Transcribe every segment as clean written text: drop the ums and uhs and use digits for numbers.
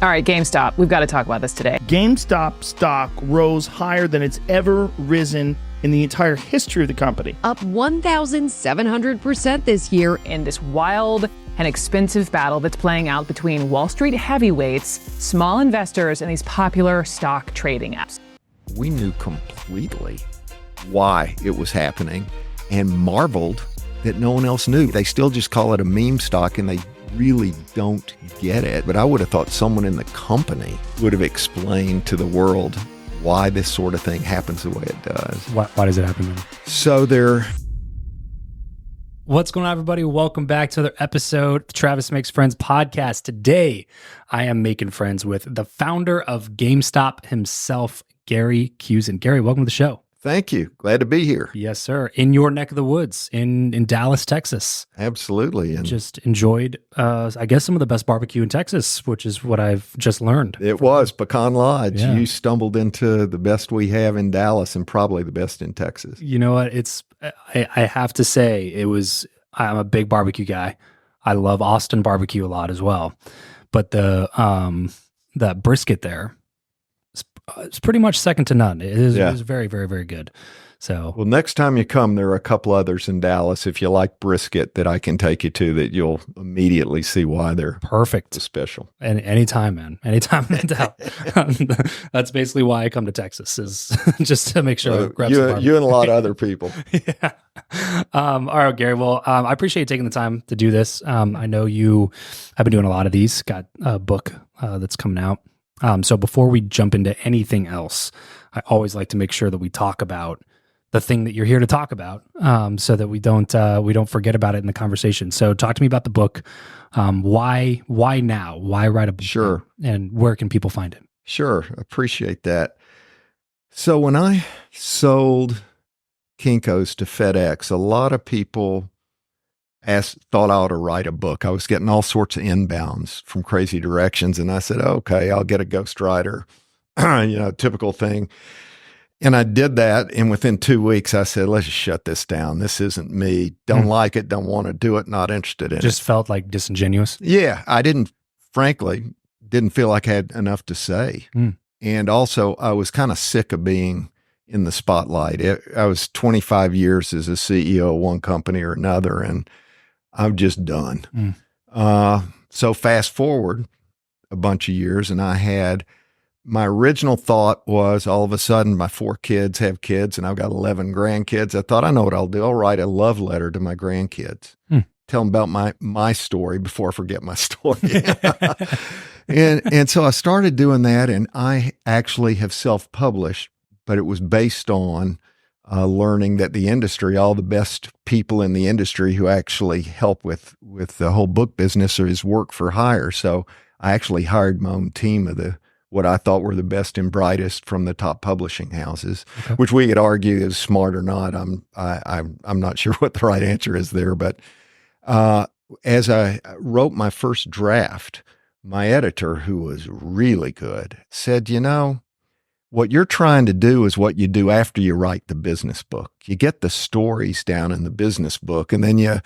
All right, GameStop, we've got to talk about this today. GameStop stock rose higher than it's ever risen in the entire history of the company. Up 1,700% this year. In this wild and expensive battle that's playing out between Wall Street heavyweights, small investors, and these popular stock trading apps. We knew completely why it was happening and marveled that no one else knew. They still just call it a meme stock and they really don't get it. But I would have thought someone in the company would have explained to the world why this sort of thing happens the way it does. Why does it happen then? So What's going on, everybody? Welcome back to another episode of the Travis Makes Friends podcast. Today, I am making friends with the founder of GameStop himself, Gary Kusin. Gary, welcome to the show. Thank you. Glad to be here. Yes, sir. In your neck of the woods, in Dallas, Texas. Absolutely. And just enjoyed, I guess, some of the best barbecue in Texas, which is what I've just learned. It was Pecan Lodge. Yeah. You stumbled into the best we have in Dallas and probably the best in Texas. You know what? I have to say, I'm a big barbecue guy. I love Austin barbecue a lot as well. But that brisket there, it's pretty much second to none. It is very, very, very good. So, well, next time you come, there are a couple others in Dallas, if you like brisket, that I can take you to that you'll immediately see why they're perfect, special. And anytime, man, anytime in doubt. That's basically why I come to Texas, is just to make sure I grab some barbecue. You and a lot of other people. Yeah. All right, Gary. Well, I appreciate you taking the time to do this. I know you have been doing a lot of these. Got a book that's coming out. So before we jump into anything else, I always like to make sure that we talk about the thing that you're here to talk about, so that we don't forget about it in the conversation. So talk to me about the book. Why now? Why write a book? Sure. And where can people find it? Sure. Appreciate that. So when I sold Kinkos to FedEx, a lot of people thought I ought to write a book. I was getting all sorts of inbounds from crazy directions. And I said, okay, I'll get a ghostwriter, typical thing. And I did that. And within 2 weeks, I said, let's just shut this down. This isn't me. Don't like it. Don't want to do it. Not interested in it. Just felt like disingenuous. Yeah. I frankly, didn't feel like I had enough to say. And also I was kind of sick of being in the spotlight. I was 25 years as a CEO of one company or another, and I'm just done. So fast forward a bunch of years, and my original thought was, all of a sudden my 4 kids have kids and I've got 11 grandkids. I thought, I know what I'll do. I'll write a love letter to my grandkids, tell them about my story before I forget my story. And so I started doing that, and I actually have self-published, but it was based on learning that the industry, all the best people in the industry who actually help with the whole book business is work for hire. So I actually hired my own team of what I thought were the best and brightest from the top publishing houses, which we could argue is smart or not. I'm not sure what the right answer is there, but as I wrote my first draft, my editor, who was really good, said, what you're trying to do is what you do after you write the business book. You get the stories down in the business book, and then you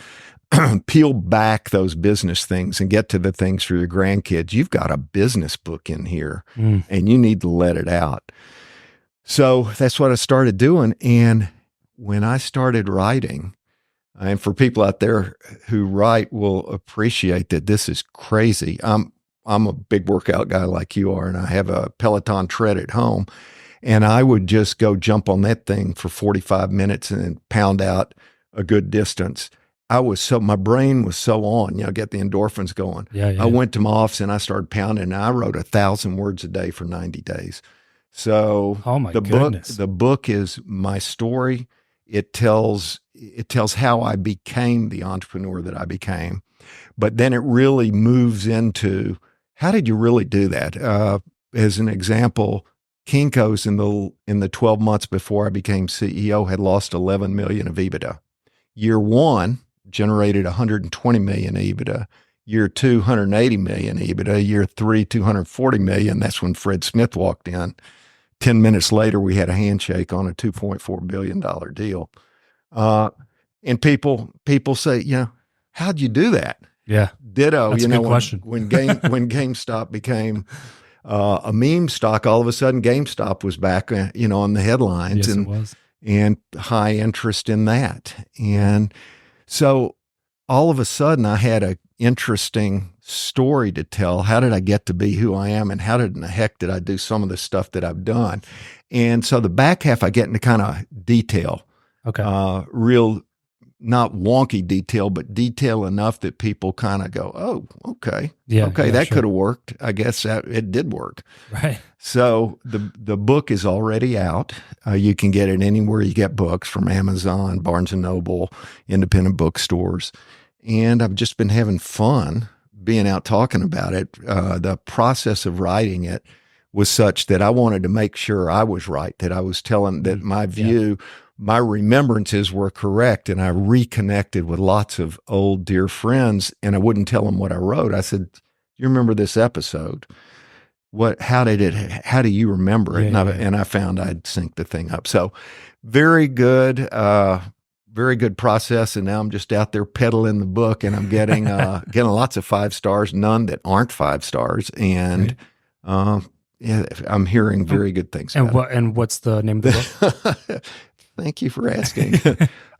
peel back those business things and get to the things for your grandkids. You've got a business book in here, and you need to let it out. So that's what I started doing. And when I started writing, and for people out there who write will appreciate that this is crazy. I'm a big workout guy like you are, and I have a Peloton tread at home, and I would just go jump on that thing for 45 minutes and then pound out a good distance. My brain was so on, get the endorphins going. I went to my office and I started pounding, and I wrote 1,000 words a day for 90 days. So the book is my story. It tells how I became the entrepreneur that I became, but then it really moves into, how did you really do that? As an example, Kinko's in the 12 months before I became CEO had lost 11 million of EBITDA. Year 1 generated 120 million EBITDA. Year 2, 180 million EBITDA. Year 3, 240 million. That's when Fred Smith walked in. 10 minutes later, we had a handshake on a $2.4 billion deal. And people say, how'd you do that? Yeah. Ditto. That's a good question. When GameStop became a meme stock, all of a sudden GameStop was back, on the headlines, Yes, it was. and high interest in that. And so all of a sudden I had an interesting story to tell. How did I get to be who I am, and how in the heck did I do some of the stuff that I've done? And so the back half, I get into kind of detail, real, not wonky detail, but detail enough that people kind of go, oh, okay. That could have worked. I guess it did work. Right. So the book is already out. You can get it anywhere you get books, from Amazon, Barnes & Noble, independent bookstores. And I've just been having fun being out talking about it. The process of writing it was such that I wanted to make sure I was right, that I was telling that my view, my remembrances were correct. And I reconnected with lots of old dear friends, and I wouldn't tell them what I wrote. I said, you remember this episode? How do you remember it? And I found I'd synced the thing up. So very good process. And now I'm just out there peddling the book, and I'm getting lots of 5 stars, none that aren't 5 stars. And, I'm hearing very good things. And what's the name of the book? Thank you for asking.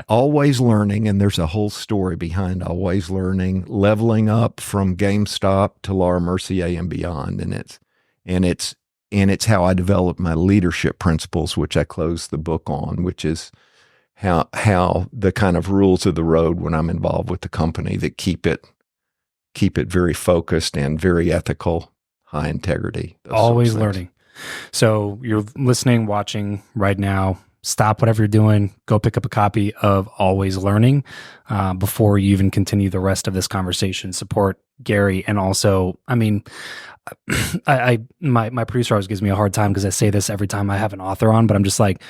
Always Learning, and there's a whole story behind Always Learning, leveling up from GameStop to Laura Mercier and beyond. And it's how I developed my leadership principles, which I closed the book on, which is how the kind of rules of the road when I'm involved with the company that keep it very focused and very ethical, high integrity. Always learning. So you're listening, watching right now. Stop whatever you're doing. Go pick up a copy of Always Learning before you even continue the rest of this conversation. Support Gary. And also, I mean, my producer always gives me a hard time because I say this every time I have an author on, but I'm just like,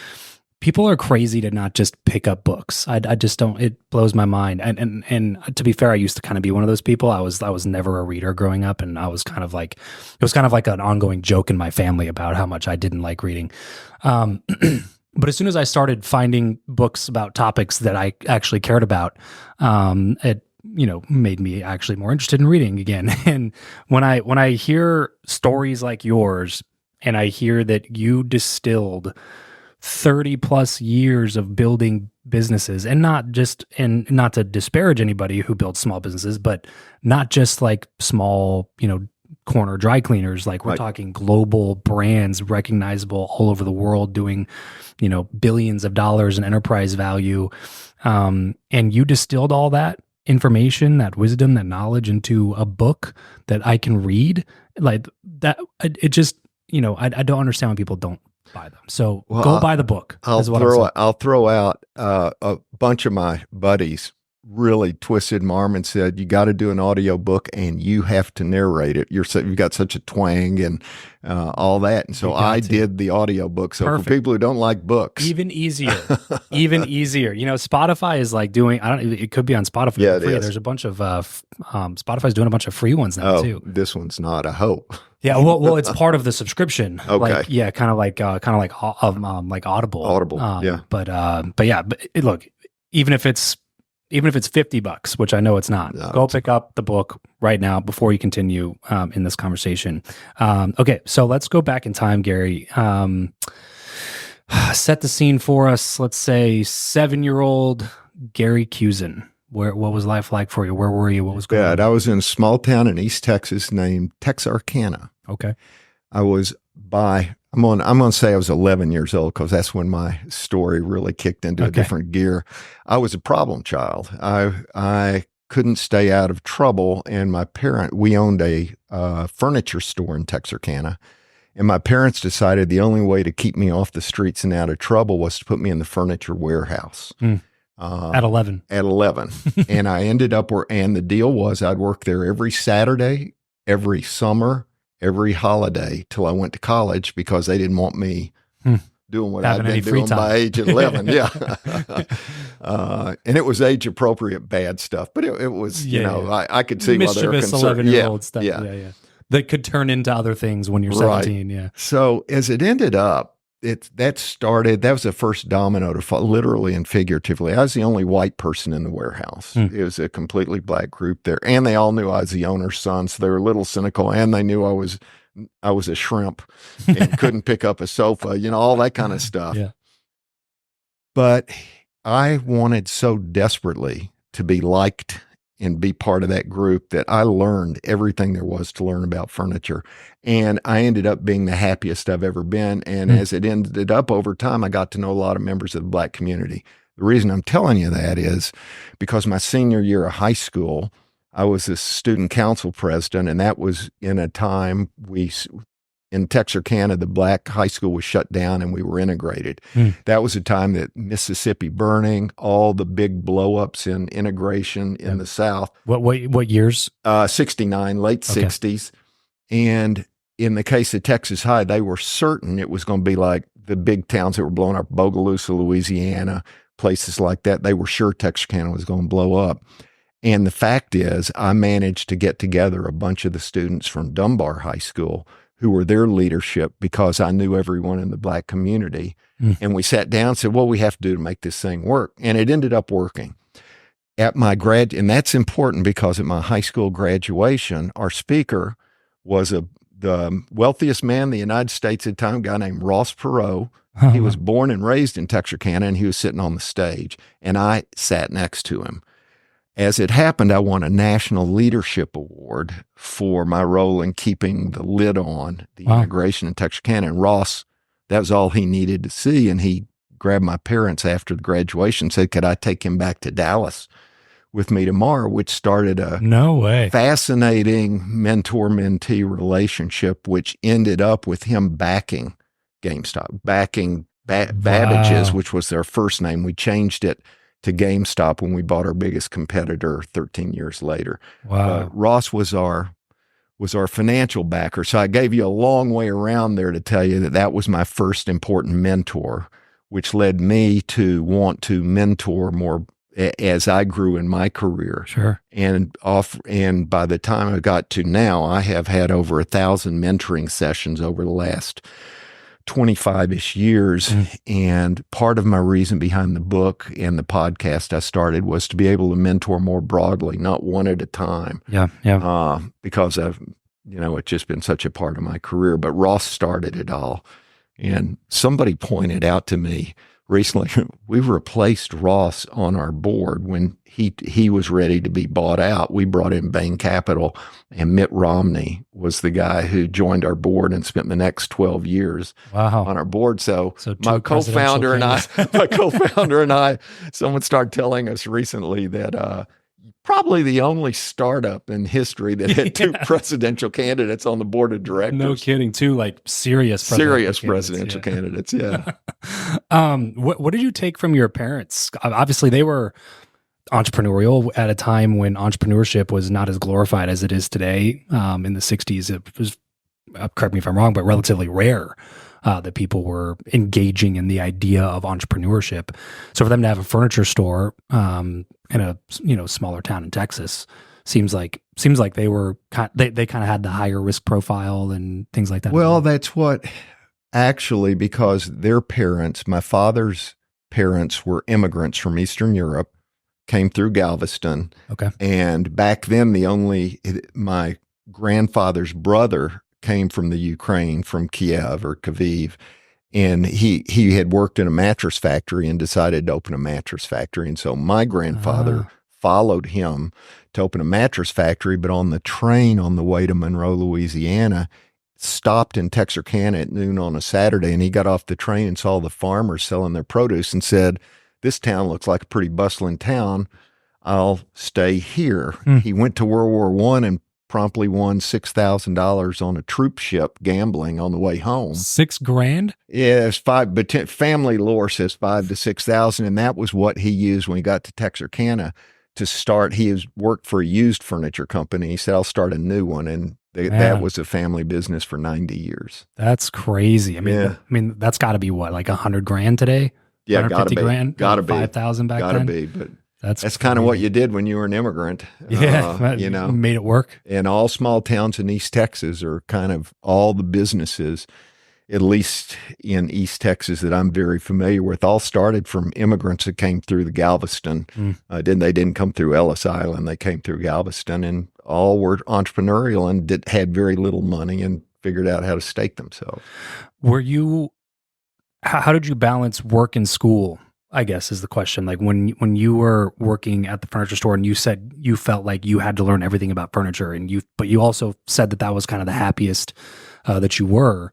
people are crazy to not just pick up books. I just don't. It blows my mind. And to be fair, I used to kind of be one of those people. I was never a reader growing up, and I was kind of like, it was kind of like an ongoing joke in my family about how much I didn't like reading. But as soon as I started finding books about topics that I actually cared about, it made me actually more interested in reading again. And when I hear stories like yours, and I hear that you distilled 30 plus years of building businesses, and not to disparage anybody who builds small businesses, but not just like small, corner dry cleaners. Like we're talking global brands, recognizable all over the world, doing, billions of dollars in enterprise value. And you distilled all that information, that wisdom, that knowledge into a book that I can read like that. It just, I don't understand why people don't buy them. So go buy the book. I'll throw out a bunch of my buddies really twisted my arm and said, you got to do an audio book and you have to narrate it. You've got such a twang and all that. And so I did the audio book. So for people who don't like books, even easier. Spotify is like doing, it could be on Spotify. Yeah, free. There's a bunch of, Spotify's doing a bunch of free ones now too. This one's not, I hope. Yeah, well, it's part of the subscription. Okay. Kind of like Audible. Yeah. But look, even if it's $50, which I know it's not, go pick up the book right now before you continue in this conversation. Okay, so let's go back in time, Gary. Set the scene for us. Let's say 7-year-old Gary Kusin. What was life like for you? Where were you? What was going on? I was in a small town in East Texas named Texarkana. Okay. I'm going to say I was 11 years old because that's when my story really kicked into a different gear. I was a problem child. I couldn't stay out of trouble, and we owned a furniture store in Texarkana, and my parents decided the only way to keep me off the streets and out of trouble was to put me in the furniture warehouse. At 11. At 11. And I ended up and the deal was I'd work there every Saturday, every summer, every holiday till I went to college because they didn't want me doing what I'd been doing by age 11. Yeah. And it was age appropriate bad stuff, but it was, I could see why they were concerned. 11-year-old stuff. Yeah. That could turn into other things when you're 17. Yeah. So as it ended up, that was the first domino to fall, literally and figuratively. I was the only white person in the warehouse. It was a completely black group there, and they all knew I was the owner's son, so they were a little cynical, and they knew I was a shrimp and couldn't pick up a sofa, all that kind of stuff. Yeah. But I wanted so desperately to be liked and be part of that group that I learned everything there was to learn about furniture. And I ended up being the happiest I've ever been. And as it ended up over time, I got to know a lot of members of the black community. The reason I'm telling you that is because my senior year of high school, I was a student council president, and that was in a time in Texarkana, the black high school was shut down and we were integrated. That was a time that Mississippi burning, all the big blowups in integration in the South. What years? 69, late 60s. And in the case of Texas High, they were certain it was going to be like the big towns that were blowing up, Bogalusa, Louisiana, places like that. They were sure Texarkana was going to blow up. And the fact is, I managed to get together a bunch of the students from Dunbar High School who were their leadership because I knew everyone in the black community. And we sat down and said, what do we have to do to make this thing work? And it ended up working. At my and that's important because at my high school graduation, our speaker was the wealthiest man in the United States at the time, a guy named Ross Perot. He was born and raised in Texarkana, and he was sitting on the stage, and I sat next to him. As it happened, I won a National Leadership Award for my role in keeping the lid on the integration in Texarkana. And Ross, that was all he needed to see. And he grabbed my parents after the graduation and said, could I take him back to Dallas with me tomorrow, which started a fascinating mentor-mentee relationship, which ended up with him backing GameStop, backing Babbage's, which was their first name. We changed it to GameStop when we bought our biggest competitor 13 years later. Ross was our financial backer. So I gave you a long way around there to tell you that was my first important mentor, which led me to want to mentor more as I grew in my career. Sure. And by the time I got to now, I have had over 1,000 mentoring sessions over the last 25-ish years. And part of my reason behind the book and the podcast I started was to be able to mentor more broadly, not one at a time. Because it's just been such a part of my career. But Ross started it all. And somebody pointed out to me recently, we replaced Ross on our board when he was ready to be bought out. We brought in Bain Capital, and Mitt Romney was the guy who joined our board and spent the next 12 years on our board. So my co-founder and I, someone started telling us recently that probably the only startup in history that had two presidential candidates on the board of directors. No kidding, two like serious presidential candidates. Yeah. What did you take from your parents? Obviously, they were entrepreneurial at a time when entrepreneurship was not as glorified as it is today. In the 60s, it was, correct me if I'm wrong, but relatively rare that people were engaging in the idea of entrepreneurship. So for them to have a furniture store in a smaller town in Texas seems like they were they kind of had the higher risk profile and things like that. Well, that's what actually, because their parents, my father's parents, were immigrants from Eastern Europe, came through Galveston. Okay. And back then, my grandfather's brother came from the Ukraine, from Kiev or Kyiv. And he had worked in a mattress factory and decided to open a mattress factory. And so my grandfather followed him to open a mattress factory, but on the train on the way to Monroe, Louisiana, stopped in Texarkana at noon on a Saturday, and he got off the train and saw the farmers selling their produce and said, this town looks like a pretty bustling town. I'll stay here. He went to World War I and promptly won $6,000 on a troop ship gambling on the way home. $6,000? Yeah, it's $5,000, but family lore says $5,000 to $6,000, and that was what he used when he got to Texarkana to start. He has worked for a used furniture company. He said, I'll start a new one, and that was a family business for 90 years. That's crazy. I mean, that's got to be what, like $100,000 today? Yeah, gotta be. Gotta be. 5,000 back then? Gotta be, but that's kind of what you did when you were an immigrant. Yeah, made it work. And all small towns in East Texas are kind of all the businesses. at least in East Texas that I'm very familiar with, all started from immigrants that came through the Galveston. They didn't come through Ellis Island. They came through Galveston, and all were entrepreneurial and had very little money and figured out how to stake themselves. How did you balance work and school, I guess is the question. Like when you were working at the furniture store and you said you felt like you had to learn everything about furniture, but you also said that was kind of the happiest that you were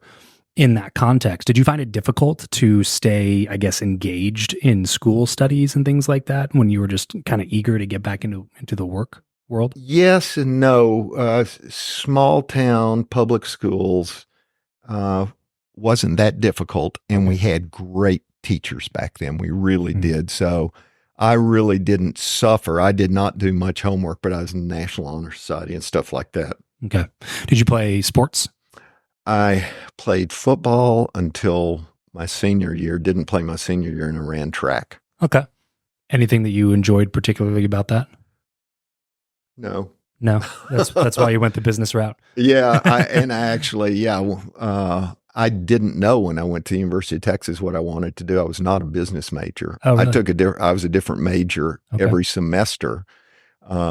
in that context. Did you find it difficult to stay, I guess, engaged in school studies and things like that when you were just kind of eager to get back into the work world? Yes and no. Small town public schools wasn't that difficult, and we had great teachers back then. We really did. So I really didn't suffer. I did not do much homework, but I was in the National Honor Society and stuff like that. Okay. Did you play sports? I played football until my senior year, didn't play my senior year, and I ran track. Okay. Anything that you enjoyed particularly about that? No. That's why you went the business route. Yeah. I didn't know when I went to the University of Texas what I wanted to do. I was not a business major. Oh, really? I was a different major every semester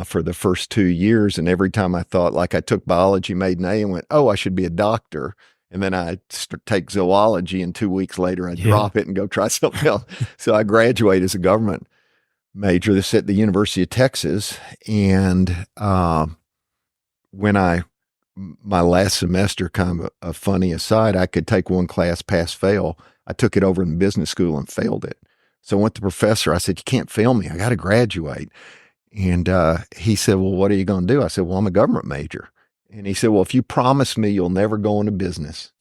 for the first 2 years. And every time I thought, like I took biology, made an A and went, oh, I should be a doctor. And then I take zoology, and 2 weeks later I drop it and go try something else. So I graduated as a government major. This at the University of Texas. And my last semester, kind of a funny aside, I could take one class, pass, fail. I took it over in business school and failed it. So I went to the professor. I said, you can't fail me. I got to graduate. And he said, well, what are you going to do? I said, well, I'm a government major. And he said, well, if you promise me you'll never go into business,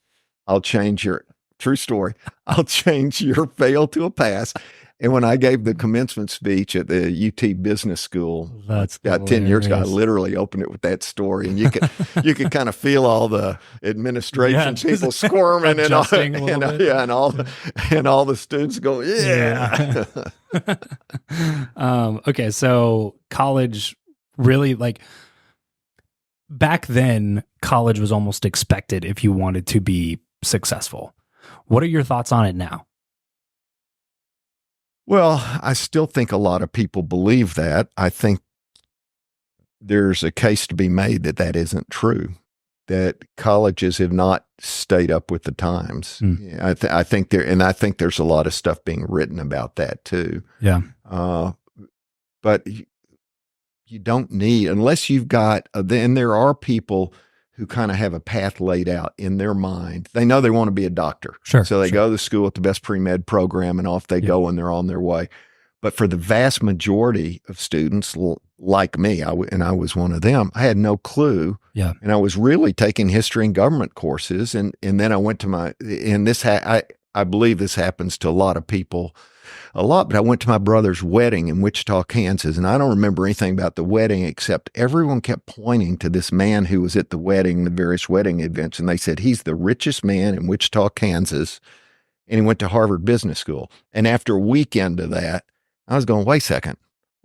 I'll change your, true story, I'll change your fail to a pass. And when I gave the commencement speech at the UT Business School, that's 10 years ago, I literally opened it with that story, and you could kind of feel all the administration people squirming and all the students go, yeah. Okay, so college really, like, back then, college was almost expected if you wanted to be successful. What are your thoughts on it now? Well, I still think a lot of people believe that. I think there's a case to be made that isn't true, that colleges have not stayed up with the times. I think there's a lot of stuff being written about that too. Yeah. But you don't need, unless you've got, then there are people who kind of have a path laid out in their mind. They know they want to be a doctor. Sure. So they go to school at the best pre-med program, and off they go, and they're on their way. But for the vast majority of students like me, and I was one of them, I had no clue. Yeah. And I was really taking history and government courses. And then I went to I believe this happens to a lot of people a lot, but I went to my brother's wedding in Wichita, Kansas, and I don't remember anything about the wedding except everyone kept pointing to this man who was at the wedding, the various wedding events, and they said, he's the richest man in Wichita, Kansas, and he went to Harvard Business School. And after a weekend of that, I was going, wait a second,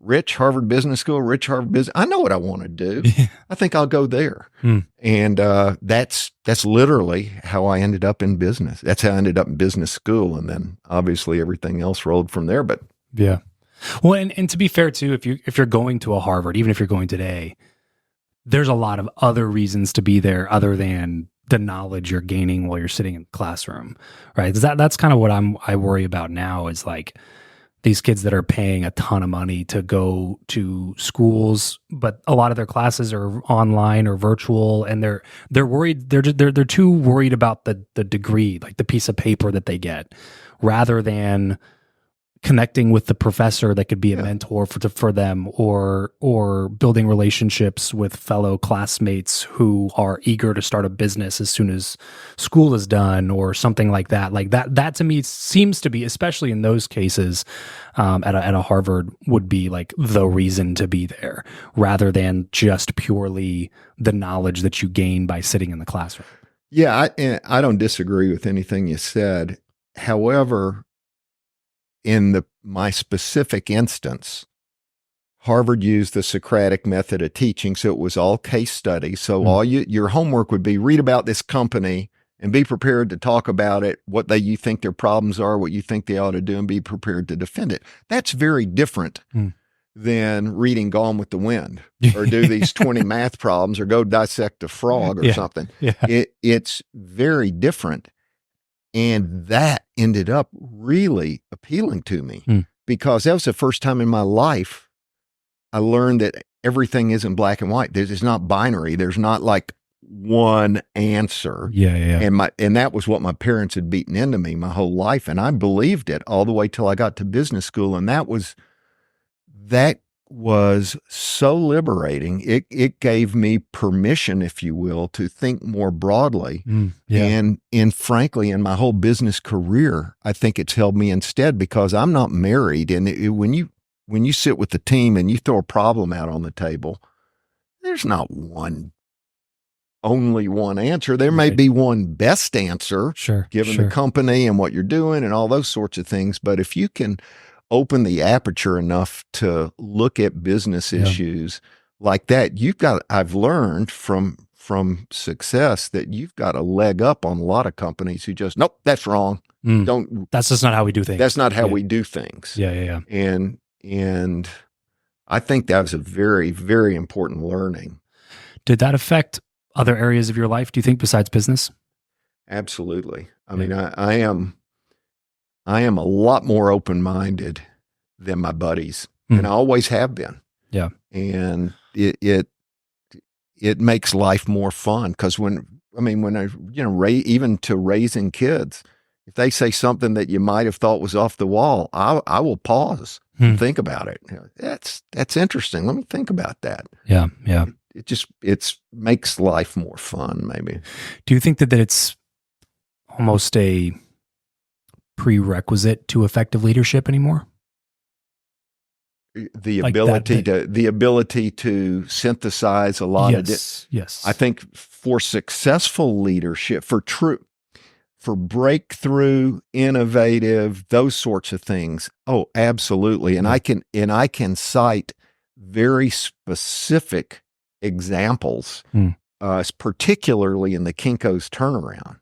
rich Harvard Business School, rich Harvard Business, I know what I want to do. I think I'll go there. And that's literally how I ended up in business. That's how I ended up in business school. And then obviously everything else rolled from there. But yeah. Well, and to be fair too, if you're going to a Harvard, even if you're going today, there's a lot of other reasons to be there other than the knowledge you're gaining while you're sitting in the classroom, right? That's kind of what I worry about now is like, these kids that are paying a ton of money to go to schools, but a lot of their classes are online or virtual, and they're worried. They're too worried about the degree, like the piece of paper that they get, rather than connecting with the professor that could be a mentor for them, or building relationships with fellow classmates who are eager to start a business as soon as school is done, or something like that. Like that to me seems to be, especially in those cases, at a Harvard, would be like the reason to be there, rather than just purely the knowledge that you gain by sitting in the classroom. Yeah, I don't disagree with anything you said. However, in my specific instance, Harvard used the Socratic method of teaching, so it was all case studies. So all your homework would be read about this company and be prepared to talk about it, you think their problems are, what you think they ought to do, and be prepared to defend it. That's very different than reading Gone with the Wind or do these 20 math problems or go dissect a frog or something. Yeah. It's very different. And that ended up really appealing to me because that was the first time in my life I learned that everything isn't black and white. It's not binary. There's not like one answer. Yeah. And that was what my parents had beaten into me my whole life. And I believed it all the way till I got to business school. And that was so liberating. It gave me permission, if you will, to think more broadly. And frankly, in my whole business career, I think it's held me instead because I'm not married. And when you sit with the team and you throw a problem out on the table, there's not only one answer. There may be one best answer, given the company and what you're doing and all those sorts of things. But if you can open the aperture enough to look at business issues like that, I've learned from success that you've got a leg up on a lot of companies who just, nope, that's wrong. That's just not how we do things. That's not how we do things. Yeah. And I think that was a very, very important learning. Did that affect other areas of your life, do you think, besides business? Absolutely. I mean, I am a lot more open-minded than my buddies, and I always have been. Yeah. And it makes life more fun because when I, even to raising kids, if they say something that you might have thought was off the wall, I will pause and think about it. That's interesting. Let me think about that. Yeah. It makes life more fun, maybe. Do you think that it's almost a prerequisite to effective leadership anymore? The ability to synthesize a lot of it. Yes. I think for successful leadership, for breakthrough, innovative, those sorts of things. Oh, absolutely. And I can cite very specific examples, particularly in the Kinko's turnaround,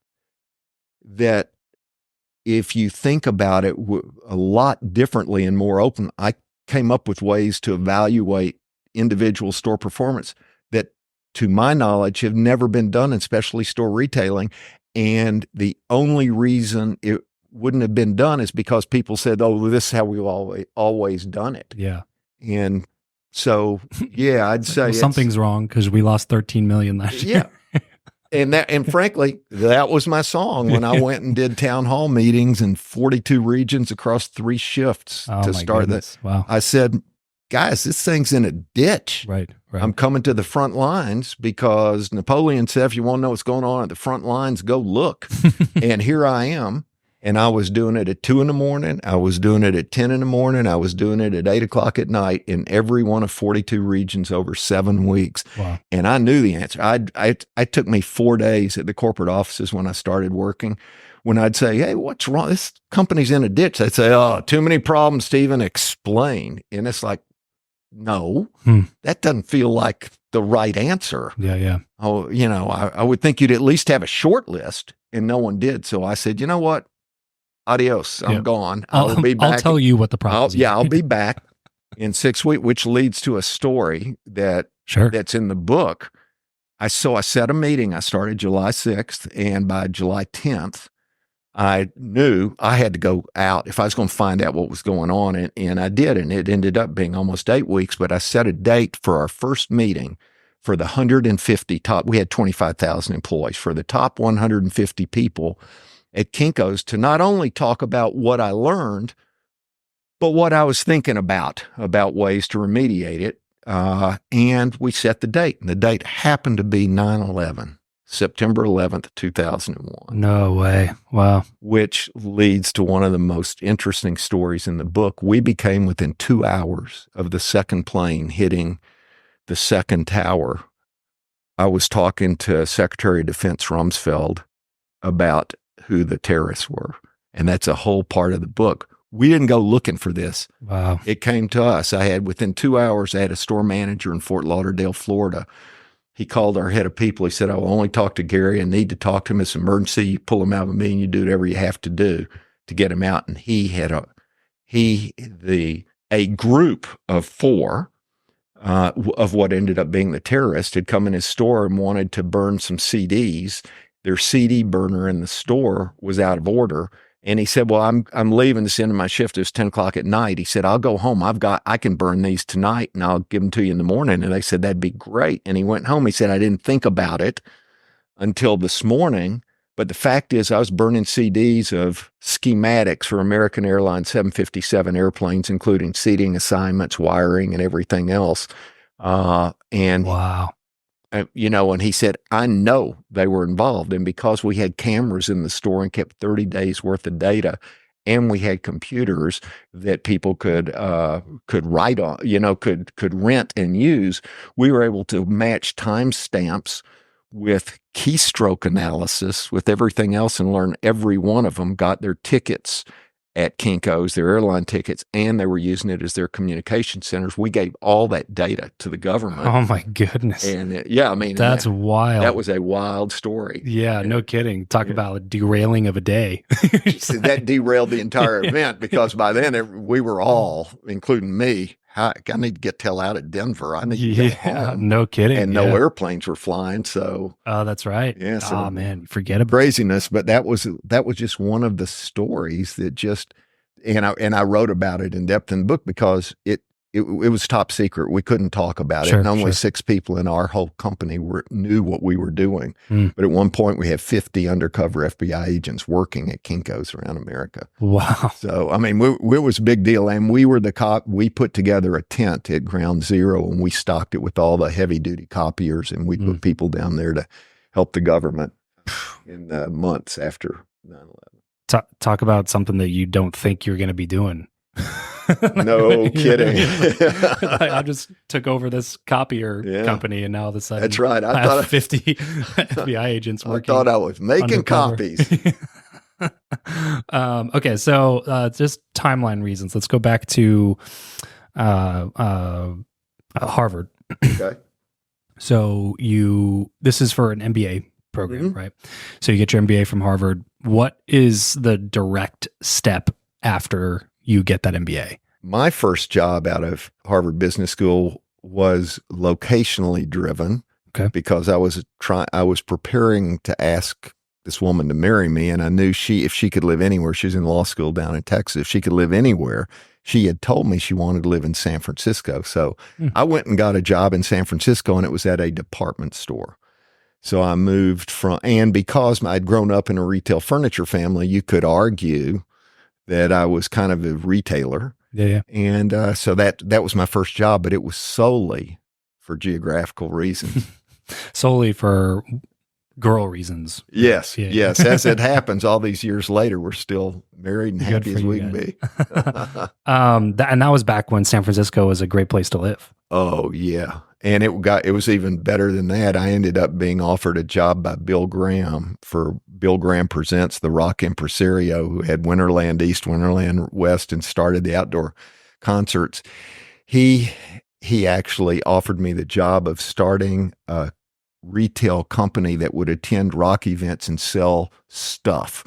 that if you think about it a lot differently and more open, I came up with ways to evaluate individual store performance that, to my knowledge, have never been done in specialty store retailing. And the only reason it wouldn't have been done is because people said, oh, this is how we've always done it. Yeah. And so, yeah, I'd say something's wrong because we lost 13 million last year. Yeah. And frankly, that was my song when I went and did town hall meetings in 42 regions across 3 shifts to start this. Wow. I said, guys, this thing's in a ditch. Right. I'm coming to the front lines because Napoleon said, if you want to know what's going on at the front lines, go look. And here I am. And I was doing it at 2 a.m. I was doing it at 10 a.m. I was doing it at 8 o'clock at night in every one of 42 regions over 7 weeks. Wow. And I knew the answer. I took me 4 days at the corporate offices when I started working. When I'd say, hey, what's wrong? This company's in a ditch. They'd say, oh, too many problems, Stephen, explain. And it's like, no, that doesn't feel like the right answer. Yeah. Oh, I would think you'd at least have a short list, and no one did. So I said, you know what? Adios. I'm gone. I'll be back. I'll tell you what the problem is. Yeah, I'll be back in 6 weeks, which leads to a story that's in the book. I set a meeting. I started July 6th, and by July 10th, I knew I had to go out if I was going to find out what was going on, and I did, and it ended up being almost 8 weeks, but I set a date for our first meeting for the 150 top. We had 25,000 employees. For the top 150 people at Kinko's to not only talk about what I learned, but what I was thinking about ways to remediate it. And we set the date, and the date happened to be 9/11, September 11th, 2001. No way. Wow. Which leads to one of the most interesting stories in the book. We became within 2 hours of the second plane hitting the second tower. I was talking to Secretary of Defense Rumsfeld about who the terrorists were. And that's a whole part of the book. We didn't go looking for this. Wow. It came to us. Within 2 hours, I had a store manager in Fort Lauderdale, Florida. he called our head of people. He said, I will only talk to Gary. I need to talk to him. It's an emergency. You pull him out of a meeting. You do whatever you have to do to get him out. And a group of 4 of what ended up being the terrorists had come in his store and wanted to burn some CDs. Their CD burner in the store was out of order. And he said, well, I'm leaving this end of my shift. It was 10 o'clock at night. He said, I'll go home. I can burn these tonight and I'll give them to you in the morning. And they said, that'd be great. And he went home. He said, I didn't think about it until this morning. But the fact is, I was burning CDs of schematics for American Airlines 757 airplanes, including seating assignments, wiring, and everything else. Wow. And he said, I know they were involved. And because we had cameras in the store and kept 30 days worth of data, and we had computers that people could write on, could rent and use, we were able to match timestamps with keystroke analysis with everything else and learn every one of them got their tickets at Kinko's, their airline tickets, and they were using it as their communication centers. We gave all that data to the government. Oh my goodness. And that's wild. That was a wild story. Yeah, no kidding. Talk about derailing of a day. That derailed the entire event because by then we were all, including me, I need to get tail out at Denver. I need to get home. No kidding. And no airplanes were flying. So, oh, that's right. Yeah. So oh man, forget about craziness. But that was just one of the stories that just, and I wrote about it in depth in the book because it was top secret. We couldn't talk about it. And only 6 people in our whole company knew what we were doing. But at one point, we had 50 undercover FBI agents working at Kinko's around America. Wow. So, I mean, it was a big deal. And we were we put together a tent at Ground Zero and we stocked it with all the heavy duty copiers. And we put people down there to help the government in the months after 9/11. Talk about something that you don't think you're going to be doing. No kidding. I just took over this copier company, and now all of a sudden, that's right. I have 50 FBI agents working. I thought I was making copies. Okay, so just timeline reasons. Let's go back to Harvard. Okay. So this is for an MBA program, right? So you get your MBA from Harvard. What is the direct step after you get that MBA? My first job out of Harvard Business School was locationally driven because I was preparing to ask this woman to marry me, and I knew if she could live anywhere, she's in law school down in Texas, if she could live anywhere. She had told me she wanted to live in San Francisco. So I went and got a job in San Francisco, and it was at a department store. So I moved and because I'd grown up in a retail furniture family, you could argue that I was kind of a retailer. Yeah. And so that was my first job, but it was solely for geographical reasons. Solely for girl reasons. Yes. Yes. As it happens, all these years later, we're still married and happy as we can be. And that was back when San Francisco was a great place to live. Oh, yeah. And it was even better than that. I ended up being offered a job by Bill Graham for Bill Graham Presents, the rock impresario who had Winterland East, Winterland West, and started the outdoor concerts. He actually offered me the job of starting a retail company that would attend rock events and sell stuff,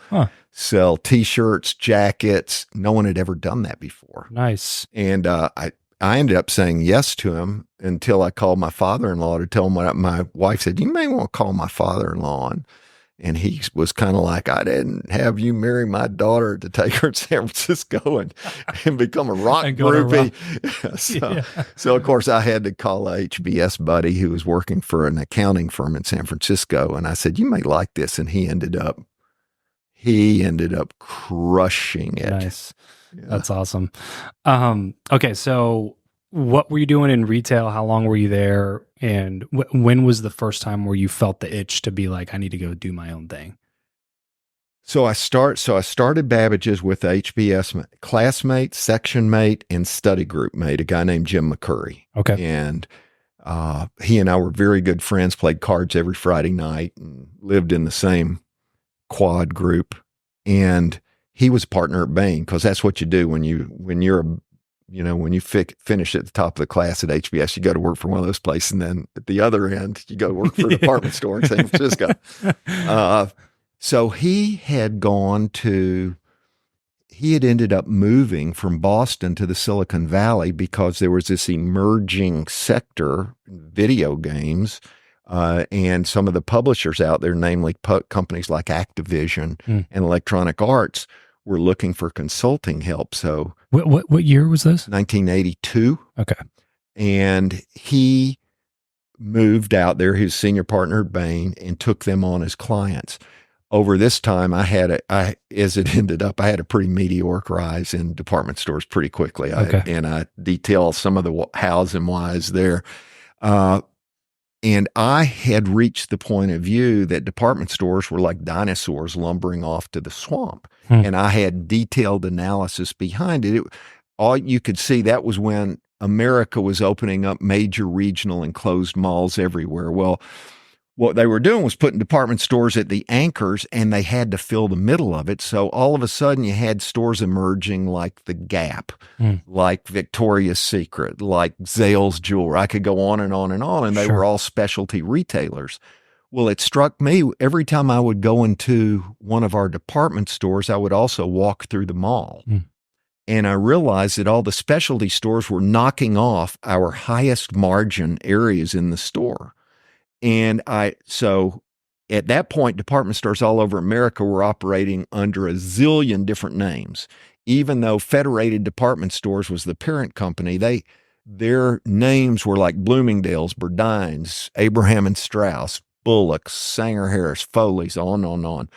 sell T-shirts, jackets. No one had ever done that before. Nice. And I ended up saying yes to him until I called my father-in-law to tell him what my wife said, you may want to call my father-in-law. And he was kind of like, I didn't have you marry my daughter to take her to San Francisco and become a rock groupie. So, of course, I had to call a HBS buddy who was working for an accounting firm in San Francisco. And I said, you may like this. And he ended up crushing it. Nice. Yeah. That's awesome. Okay, so what were you doing in retail? How long were you there? And when was the first time where you felt the itch to be like, I need to go do my own thing? So I started Babbage's with HBS classmate, section mate, and study group mate, a guy named Jim McCurry. Okay. And he and I were very good friends, played cards every Friday night, and lived in the same quad group. And he was a partner at Bain because that's what you do when you're when you finish at the top of the class at HBS, you go to work for one of those places, and then at the other end, you go work for a department store in San Francisco. So he had ended up moving from Boston to the Silicon Valley because there was this emerging sector, video games, and some of the publishers out there, namely companies like Activision and Electronic Arts, were looking for consulting help. So what year was this? 1982. Okay. And he moved out there, his senior partner at Bain, and took them on as clients. Over this time, as it ended up, I had a pretty meteoric rise in department stores pretty quickly. And I detail some of the hows and whys there. And I had reached the point of view that department stores were like dinosaurs lumbering off to the swamp. And I had detailed analysis behind it. All you could see, that was when America was opening up major regional enclosed malls everywhere. Well, what they were doing was putting department stores at the anchors, and they had to fill the middle of it. So all of a sudden you had stores emerging like the Gap, like Victoria's Secret, like Zales Jewelry. I could go on and on and on, and they were all specialty retailers. Well, it struck me every time I would go into one of our department stores, I would also walk through the mall. And I realized that all the specialty stores were knocking off our highest margin areas in the store. And so at that point, department stores all over America were operating under a zillion different names. Even though Federated Department Stores was the parent company, their names were like Bloomingdale's, Burdines, Abraham and Straus, Bullock's, Sanger Harris, Foley's, on and on.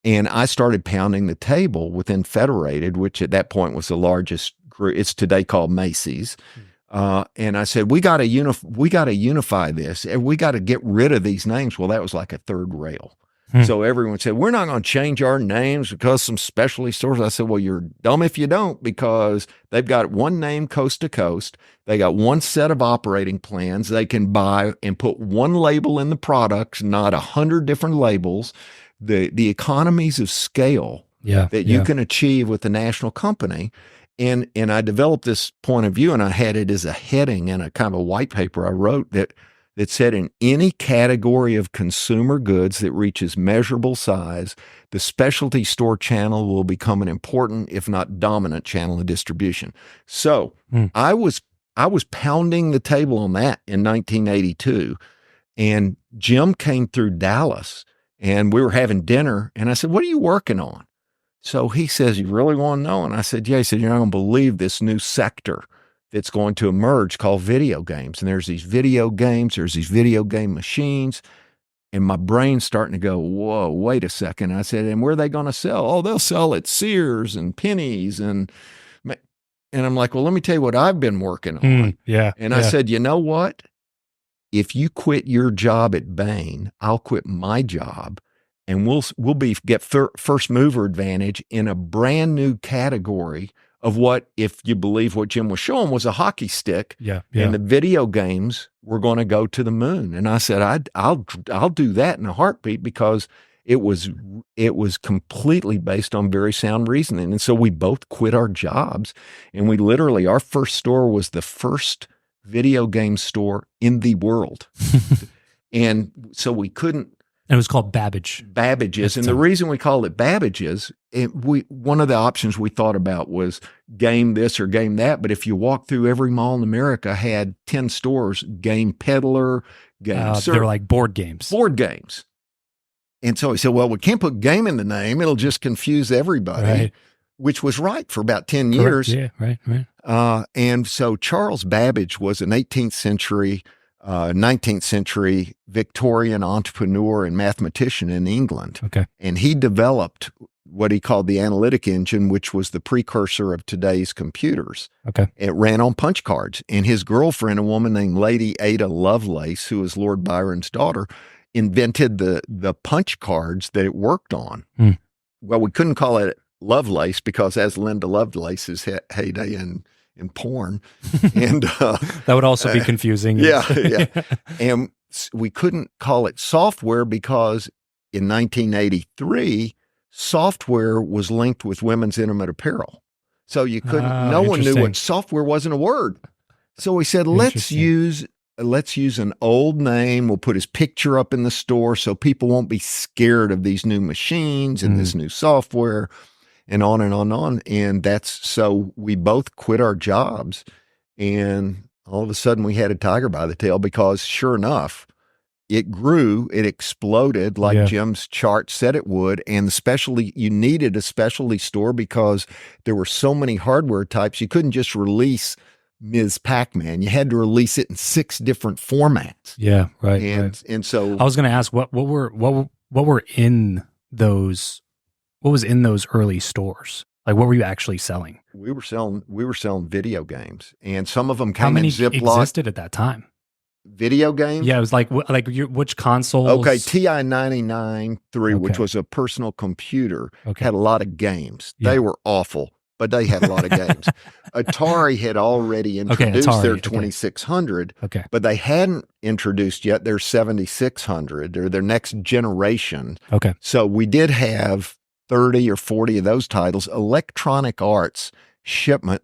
And I started pounding the table within Federated, which at that point was the largest group. It's today called Macy's. And I said, we got to unify this, and we got to get rid of these names. Well, that was like a third rail. So everyone said, we're not going to change our names because some specialty stores. I said, well, you're dumb if you don't, because they've got one name coast to coast. They got one set of operating plans. They can buy and put one label in the products, not 100 different labels. The economies of scale that you can achieve with a national company. And I developed this point of view, and I had it as a heading in a kind of a white paper I wrote that said, in any category of consumer goods that reaches measurable size, the specialty store channel will become an important, if not dominant, channel of distribution. So I was pounding the table on that in 1982, and Jim came through Dallas, and we were having dinner, and I said, what are you working on? So he says, you really want to know? And I said, yeah. He said, you're not going to believe this new sector that's going to emerge called video games. And there's these video games, there's these video game machines. And my brain's starting to go, whoa, wait a second. I said, and where are they going to sell? Oh, they'll sell at Sears and Penny's. And I'm like, well, let me tell you what I've been working on. I said, you know what? If you quit your job at Bain, I'll quit my job. And we'll get first mover advantage in a brand new category of what, if you believe what Jim was showing, was a hockey stick. And the video games were going to go to the moon. And I said, I'll do that in a heartbeat, because it was completely based on very sound reasoning. And so we both quit our jobs, and we literally, our first store was the first video game store in the world. And so we couldn't. And it was called Babbage. Babbage's. And the reason we called it Babbage's, one of the options we thought about was game this or game that. But if you walk through every mall in America had 10 stores, Game Peddler, Game they were like board games. Board games. And so he said, well, we can't put game in the name. It'll just confuse everybody, which was right for about 10 years. Yeah, right. And so Charles Babbage was an 19th century Victorian entrepreneur and mathematician in England. And he developed what he called the analytic engine, which was the precursor of today's computers. It ran on punch cards. And his girlfriend, a woman named Lady Ada Lovelace, who was Lord Byron's daughter, invented the punch cards that it worked on. Well, we couldn't call it Lovelace because as Linda Lovelace's heyday in porn, and that would also be confusing. And we couldn't call it software because in 1983, software was linked with women's intimate apparel. So you couldn't, Oh, no one knew interesting. what software wasn't a word. So we said, let's use an old name. We'll put his picture up in the store so people won't be scared of these new machines and this new software and on and on and on. And that's, so we both quit our jobs, and all of a sudden we had a tiger by the tail, because sure enough, it grew, it exploded like Jim's chart said it would. And you needed a specialty store because there were so many hardware types. You couldn't just release Ms. Pac-Man. You had to release it in 6 different formats. Yeah, right. And so I was going to ask what were in those, what was in those early stores? Like, what were you actually selling? We were selling video games, and some of them came How many in Ziploc. existed at that time? Video games? Yeah, it was like which consoles? Okay, TI 99-3, which was a personal computer, had a lot of games. They were awful, but they had a lot of games. Atari had already introduced their 2600, but they hadn't introduced yet their 7600 or their next generation. Okay. So we did have 30 or 40 of those titles. Electronic Arts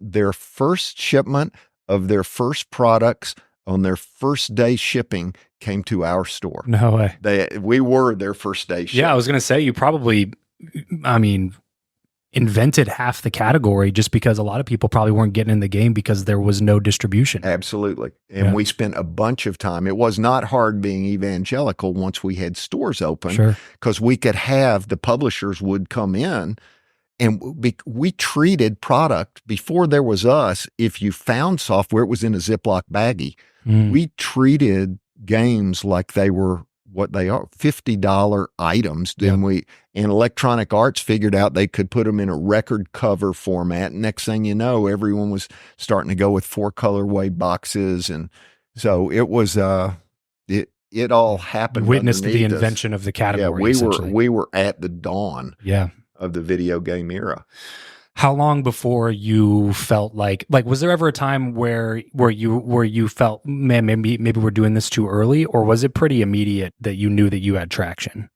their first shipment of their first products on their first day shipping came to our store. No way. We were their first day shipping. Yeah, I was going to say, you probably, invented half the category, just because a lot of people probably weren't getting in the game because there was no distribution. Absolutely. And we spent a bunch of time. It was not hard being evangelical once we had stores open, because we could have the publishers would come in, and we treated product before there was us. If you found software, it was in a Ziploc baggie. We treated games like they were what they are, $50 items. Then and Electronic Arts figured out they could put them in a record cover format. Next thing you know, everyone was starting to go with 4 colorway boxes. And so it was, it all happened. Witnessed the invention of the category. Yeah, we were at the dawn of the video game era. How long before you felt like was there ever a time where you felt, man, maybe we're doing this too early, or was it pretty immediate that you knew that you had traction?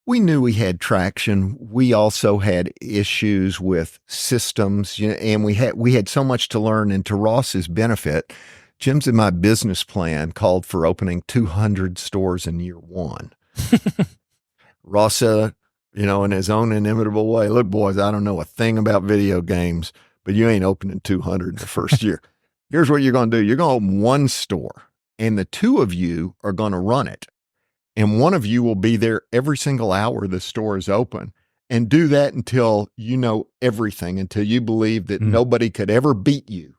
We knew we had traction. We also had issues with systems, and we had so much to learn. And to Ross's benefit, Jim's in my business plan called for opening 200 stores in year 1. Ross said, in his own inimitable way, look, boys, I don't know a thing about video games, but you ain't opening 200 in the first year. Here's what you're going to do. You're going to open 1 store, and the 2 of you are going to run it. And 1 of you will be there every single hour the store is open, and do that until you know everything, until you believe that nobody could ever beat you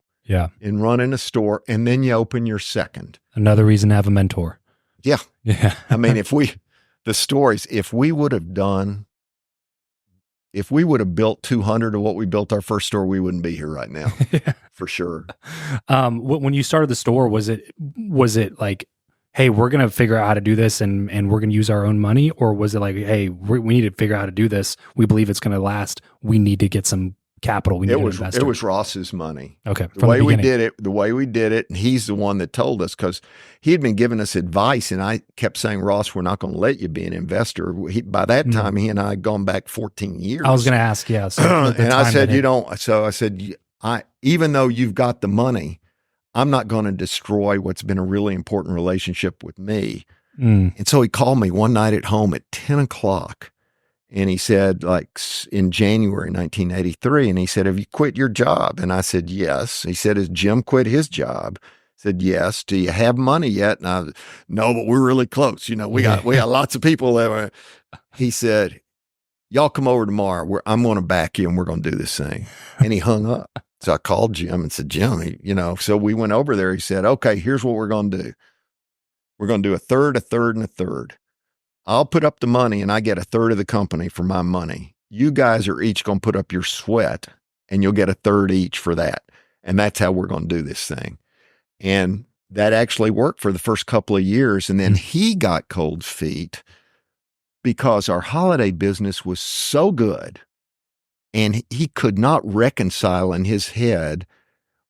in running a store. And then you open your second. Another reason to have a mentor. Yeah. Yeah. I mean, if we would have built 200 of what we built our first store, we wouldn't be here right now. For sure. When you started the store, was it like, hey, we're going to figure out how to do this and we're going to use our own money? Or was it like, hey, we need to figure out how to do this. We believe it's going to last. We need to get some capital. We need to invest. It was Ross's money. Okay. The way we did it, and he's the one that told us, because he had been giving us advice, and I kept saying, Ross, we're not going to let you be an investor. By that time, he and I had gone back 14 years. I was going to ask, yeah. So and I said, I said, even though you've got the money, I'm not going to destroy what's been a really important relationship with me. And so he called me one night at home at 10 o'clock. And he said, in January 1983, and he said, have you quit your job? And I said, yes. He said, has Jim quit his job? I said, yes. Do you have money yet? And I, no, but we're really close. We got lots of people there. He said, y'all come over tomorrow. I'm going to back you and we're going to do this thing. And he hung up. So I called Jim and said, Jim, so we went over there. He said, okay, here's what we're going to do. We're going to do a third, a third, and a third. I'll put up the money and I get a third of the company for my money. You guys are each going to put up your sweat and you'll get a third each for that. And that's how we're going to do this thing. And that actually worked for the first couple of years. And then he got cold feet because our holiday business was so good and he could not reconcile in his head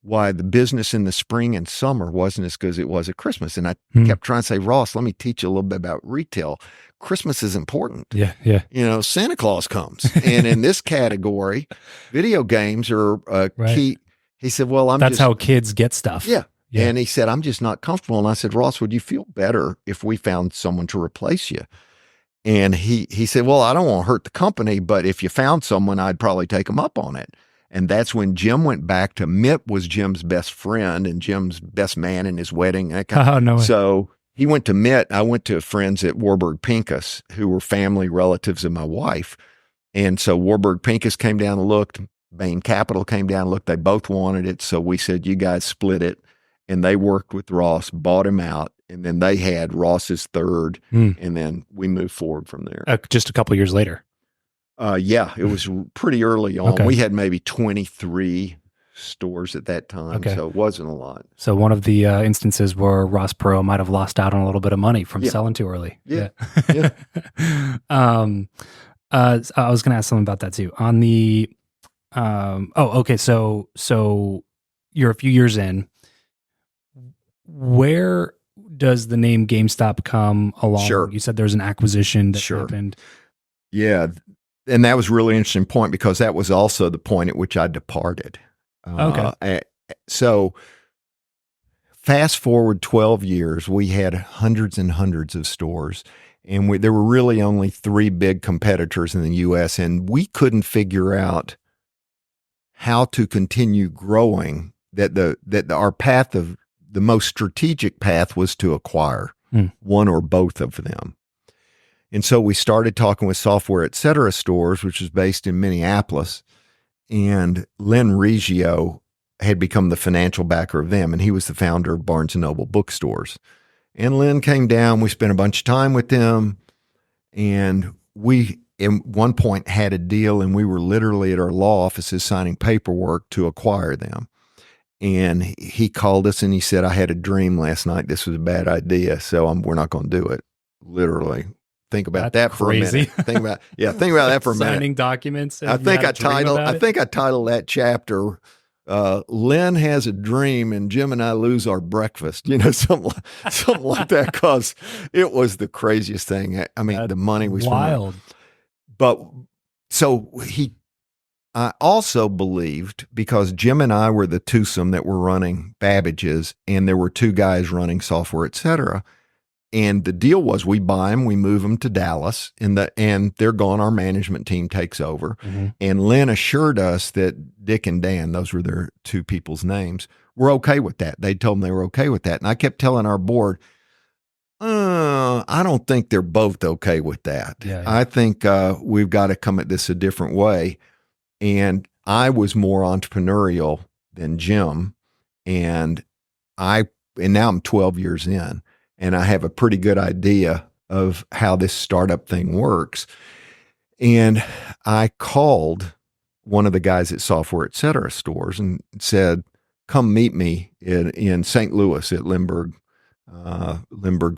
why the business in the spring and summer wasn't as good as it was at Christmas. And I kept trying to say, Ross, let me teach you a little bit about retail. Christmas is important. Yeah. Santa Claus comes. And in this category, video games are key. He said, well, that's how kids get stuff. Yeah. And he said, I'm just not comfortable. And I said, Ross, would you feel better if we found someone to replace you? And he said, well, I don't want to hurt the company, but if you found someone, I'd probably take them up on it. And that's when Jim went back to Mitt was Jim's best friend and Jim's best man in his wedding. No way. So he went to Mitt. I went to friends at Warburg Pincus who were family relatives of my wife. And so Warburg Pincus came down and looked. Bain Capital came down and looked. They both wanted it. So we said, you guys split it. And they worked with Ross, bought him out. And then they had Ross's third. And then we moved forward from there. Just a couple of years later. Yeah, it was pretty early on. Okay. We had maybe 23 stores at that time, so it wasn't a lot. So one of the instances where Ross Perot might have lost out on a little bit of money from selling too early. Yeah. I was going to ask something about that too. On the, okay. So you're a few years in. Where does the name GameStop come along? Sure. You said there was an acquisition that happened. Yeah. And that was a really interesting point because that was also the point at which I departed. So fast forward 12 years, we had hundreds and hundreds of stores, and there were really only 3 big competitors in the U.S., and we couldn't figure out how to continue growing, that our path of the most strategic path was to acquire one or both of them. And so we started talking with Software Etc. stores, which is based in Minneapolis, and Len Reggio had become the financial backer of them, and he was the founder of Barnes & Noble bookstores. And Len came down, we spent a bunch of time with them, and we, at one point, had a deal, and we were literally at our law offices signing paperwork to acquire them. And he called us and he said, I had a dream last night. This was a bad idea, so we're not going to do it. Literally. Think about that for a minute. Think about that for a minute. Signing documents. I think I titled that chapter, Len has a dream and Jim and I lose our breakfast, something like that, because it was the craziest thing. I mean, the money we spent. Wild. But so I also believed, because Jim and I were the twosome that were running Babbage's, and there were 2 guys running Software Etc. And the deal was we buy them, we move them to Dallas, and they're gone. Our management team takes over. And Len assured us that Dick and Dan, those were their 2 people's names, were okay with that. They told them they were okay with that. And I kept telling our board, I don't think they're both okay with that. I think we've got to come at this a different way. And I was more entrepreneurial than Jim. And now I'm 12 years in. And I have a pretty good idea of how this startup thing works. And I called one of the guys at Software Etc. stores and said, come meet me in St. Louis at Lindbergh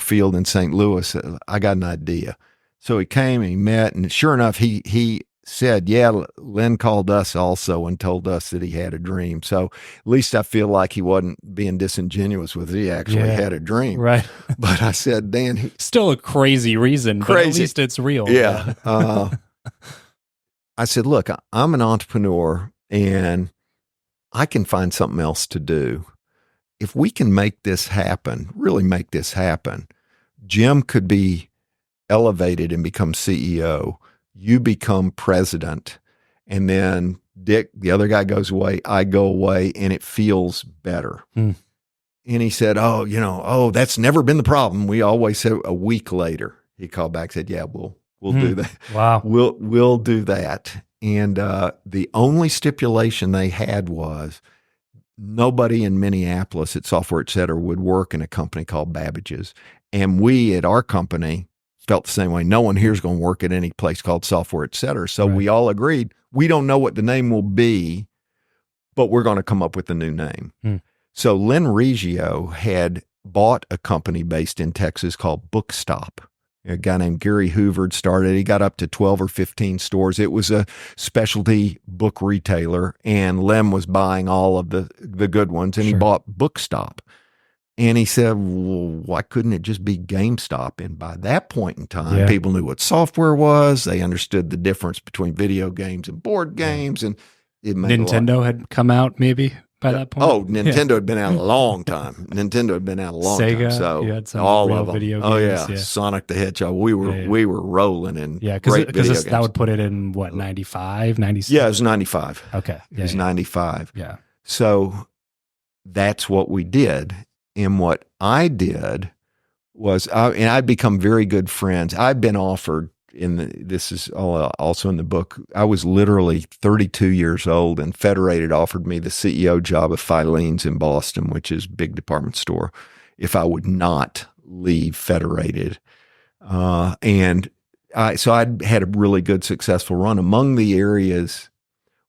Field in St. Louis. I got an idea. So he came and he met, and sure enough, he said, yeah, Len called us also and told us that he had a dream. So at least I feel like he wasn't being disincgenuous with it. He actually had a dream. Right. But I said, Dan, still a crazy reason, but at least it's real. Yeah. I said, look, I'm an entrepreneur and I can find something else to do. If we can make this happen, really make this happen, Jim could be elevated and become CEO. You become president, and then Dick, the other guy, goes away, I go away, and it feels better. And he said, that's never been the problem. We always said a week later, he called back, said, yeah, we'll do that. Wow. We'll do that. And the only stipulation they had was nobody in Minneapolis at Software Etc. would work in a company called Babbage's. And we at our company felt the same way. No one here is going to work at any place called Software Etc. So we all agreed, we don't know what the name will be, but we're going to come up with a new name. So Len Reggio had bought a company based in Texas called Bookstop. A guy named Gary Hoover had started. He got up to 12 or 15 stores. It was a specialty book retailer, and Lem was buying all of the good ones, and he bought Bookstop. And he said, well, why couldn't it just be GameStop? And by that point in time, people knew what software was. They understood the difference between video games and board games. And it made Nintendo had come out maybe by that point. Oh, Nintendo had been out a long time. Nintendo had been out a long Sega, time. So you had some all real of them. video Oh games, yeah. Sonic the Hedgehog. We were rolling in great video games. That would put it in what, 95, 96? Yeah, it was 95. Okay. It was 95. Yeah. So that's what we did. And what I did was, and I'd become very good friends. I've been offered, this is also in the book, I was literally 32 years old, and Federated offered me the CEO job of Filene's in Boston, which is a big department store, if I would not leave Federated. So I'd had a really good, successful run. Among the areas,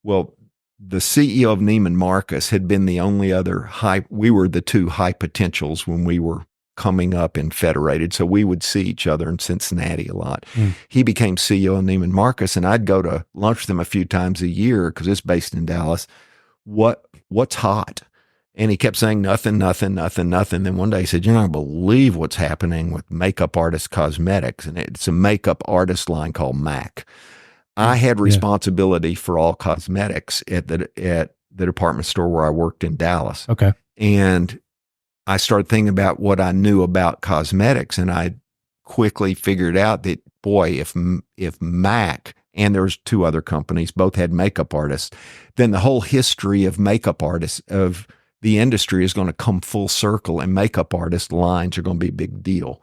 well, the CEO of Neiman Marcus had been the only other we were the two high potentials when we were coming up in Federated. So we would see each other in Cincinnati a lot. He became CEO of Neiman Marcus, and I'd go to lunch with him a few times a year because it's based in Dallas. What's hot? And he kept saying nothing, nothing, nothing, nothing. Then one day he said, you're not going to believe what's happening with Makeup Artist Cosmetics. And it's a makeup artist line called MAC. I had responsibility for all cosmetics at the department store where I worked in Dallas. Okay. And I started thinking about what I knew about cosmetics, and I quickly figured out that, boy, if MAC, and there was two other companies, both had makeup artists, then the whole history of makeup artists, of the industry, is going to come full circle, and makeup artist lines are going to be a big deal.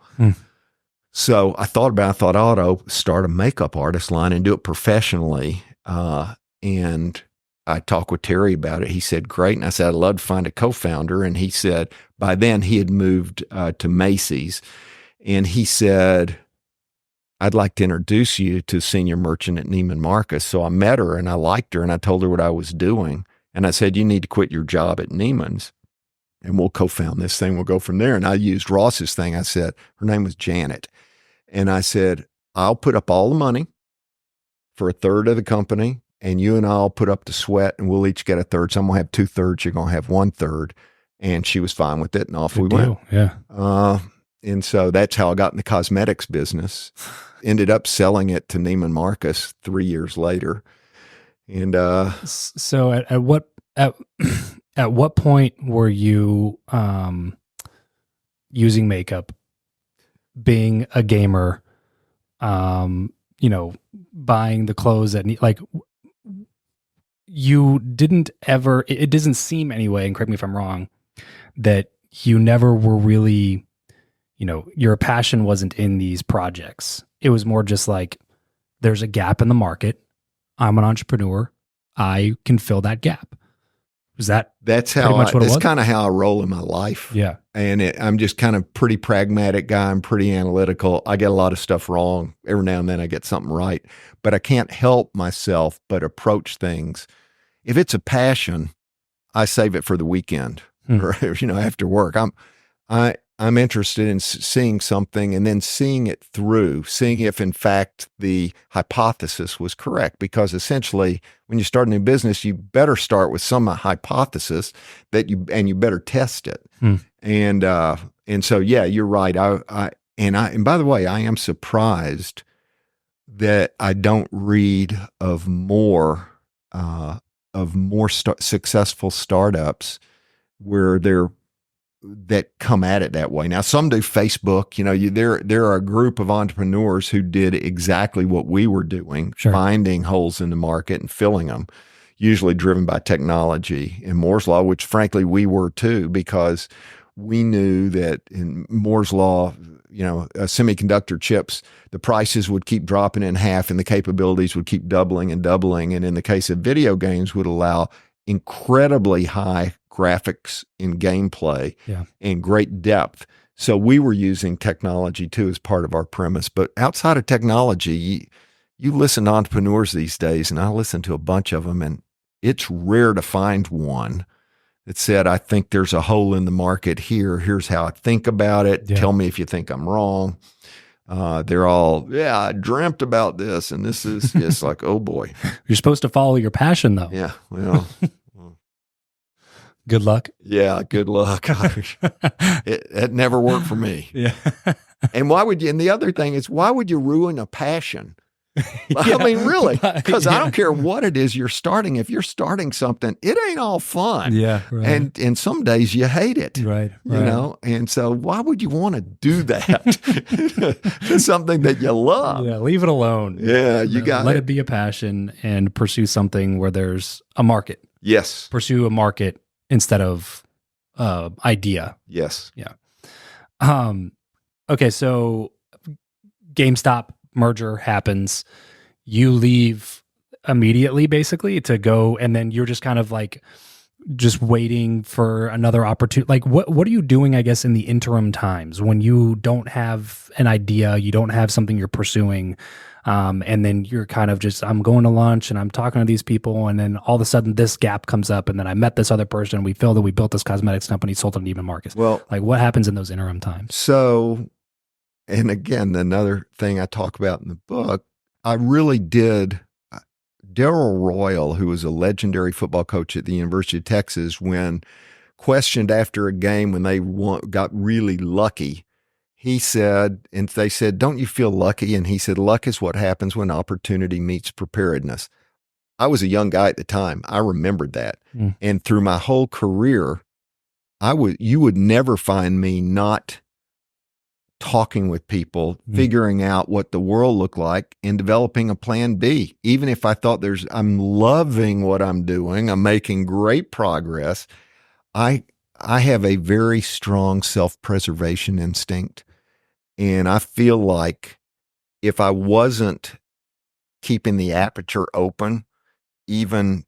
So I thought I ought to start a makeup artist line and do it professionally. And I talked with Terry about it. He said, great. And I said, I'd love to find a co-founder. And he said, by then he had moved to Macy's. And he said, I'd like to introduce you to senior merchant at Neiman Marcus. So I met her and I liked her, and I told her what I was doing. And I said, you need to quit your job at Neiman's, and we'll co-found this thing. We'll go from there. And I used Ross's thing. I said, her name was Janet. And I said, I'll put up all the money for a third of the company, and you and I'll put up the sweat, and we'll each get a third. So I'm going to have 2/3. You're going to have 1/3. And she was fine with it, and off we went. Yeah. And so that's how I got in the cosmetics business. Ended up selling it to Neiman Marcus 3 years later. And so at what point were you using makeup, being a gamer, buying the clothes that you didn't ever, it doesn't seem anyway, and correct me if I'm wrong, that you never were really, your passion wasn't in these projects. It was more just like, there's a gap in the market. I'm an entrepreneur. I can fill that gap. That's kind of how I roll in my life. Yeah. And I'm just kind of pretty pragmatic guy. I'm pretty analytical. I get a lot of stuff wrong. Every now and then I get something right, but I can't help myself but approach things. If it's a passion, I save it for the weekend or, after work. I'm interested in seeing something and then seeing it through, seeing if in fact the hypothesis was correct. Because essentially, when you start a new business, you better start with some hypothesis and you better test it. And so, yeah, you're right. And by the way, I am surprised that I don't read of more successful startups where that come at it that way. Now, some do Facebook. There are a group of entrepreneurs who did exactly what we were doing, finding holes in the market and filling them, usually driven by technology and Moore's Law, which frankly we were too, because we knew that in Moore's Law, semiconductor chips, the prices would keep dropping in half and the capabilities would keep doubling and doubling. And in the case of video games, would allow incredibly high graphics and gameplay and great depth. So we were using technology too as part of our premise. But outside of technology, you listen to entrepreneurs these days, and I listen to a bunch of them, and it's rare to find one that said, I think there's a hole in the market here. Here's how I think about it. Tell me if you think I'm wrong. They're all, yeah, I dreamt about this. And this is just like, oh boy. You're supposed to follow your passion, though. Yeah. Well, Good luck. yeah, good luck. It never worked for me. Yeah. And and the other thing is, why would you ruin a passion? I mean, really, because I don't care what it is you're starting. If you're starting something, it ain't all fun. Yeah. Right. And some days you hate it. Right. You know, and so why would you want to do that to something that you love? Yeah. Leave it alone. Yeah, you got let it be a passion and pursue something where there's a market. Yes. Pursue a market instead of idea. Yes. Yeah. Okay. So GameStop merger happens. You leave immediately, basically, to go, and then you're just kind of like just waiting for another opportunity. Like, what are you doing, I guess, in the interim times when you don't have an idea, you don't have something you're pursuing, and then you're kind of just, I'm going to lunch and I'm talking to these people, and then all of a sudden this gap comes up, and then I met this other person, we feel that we built this cosmetics company, sold it to Neiman Marcus. Well, like, what happens in those interim times? So, and again, another thing I talk about in the book, I really did. Darrell Royal, who was a legendary football coach at the University of Texas, when questioned after a game when they got really lucky, he said, and they said, "Don't you feel lucky?" And he said, "Luck is what happens when opportunity meets preparedness." I was a young guy at the time. I remembered that. And through my whole career, you would never find me not talking with people, figuring out what the world looked like, and developing a plan B. Even if I thought I'm loving what I'm doing, I'm making great progress, I have a very strong self-preservation instinct. And I feel like if I wasn't keeping the aperture open, even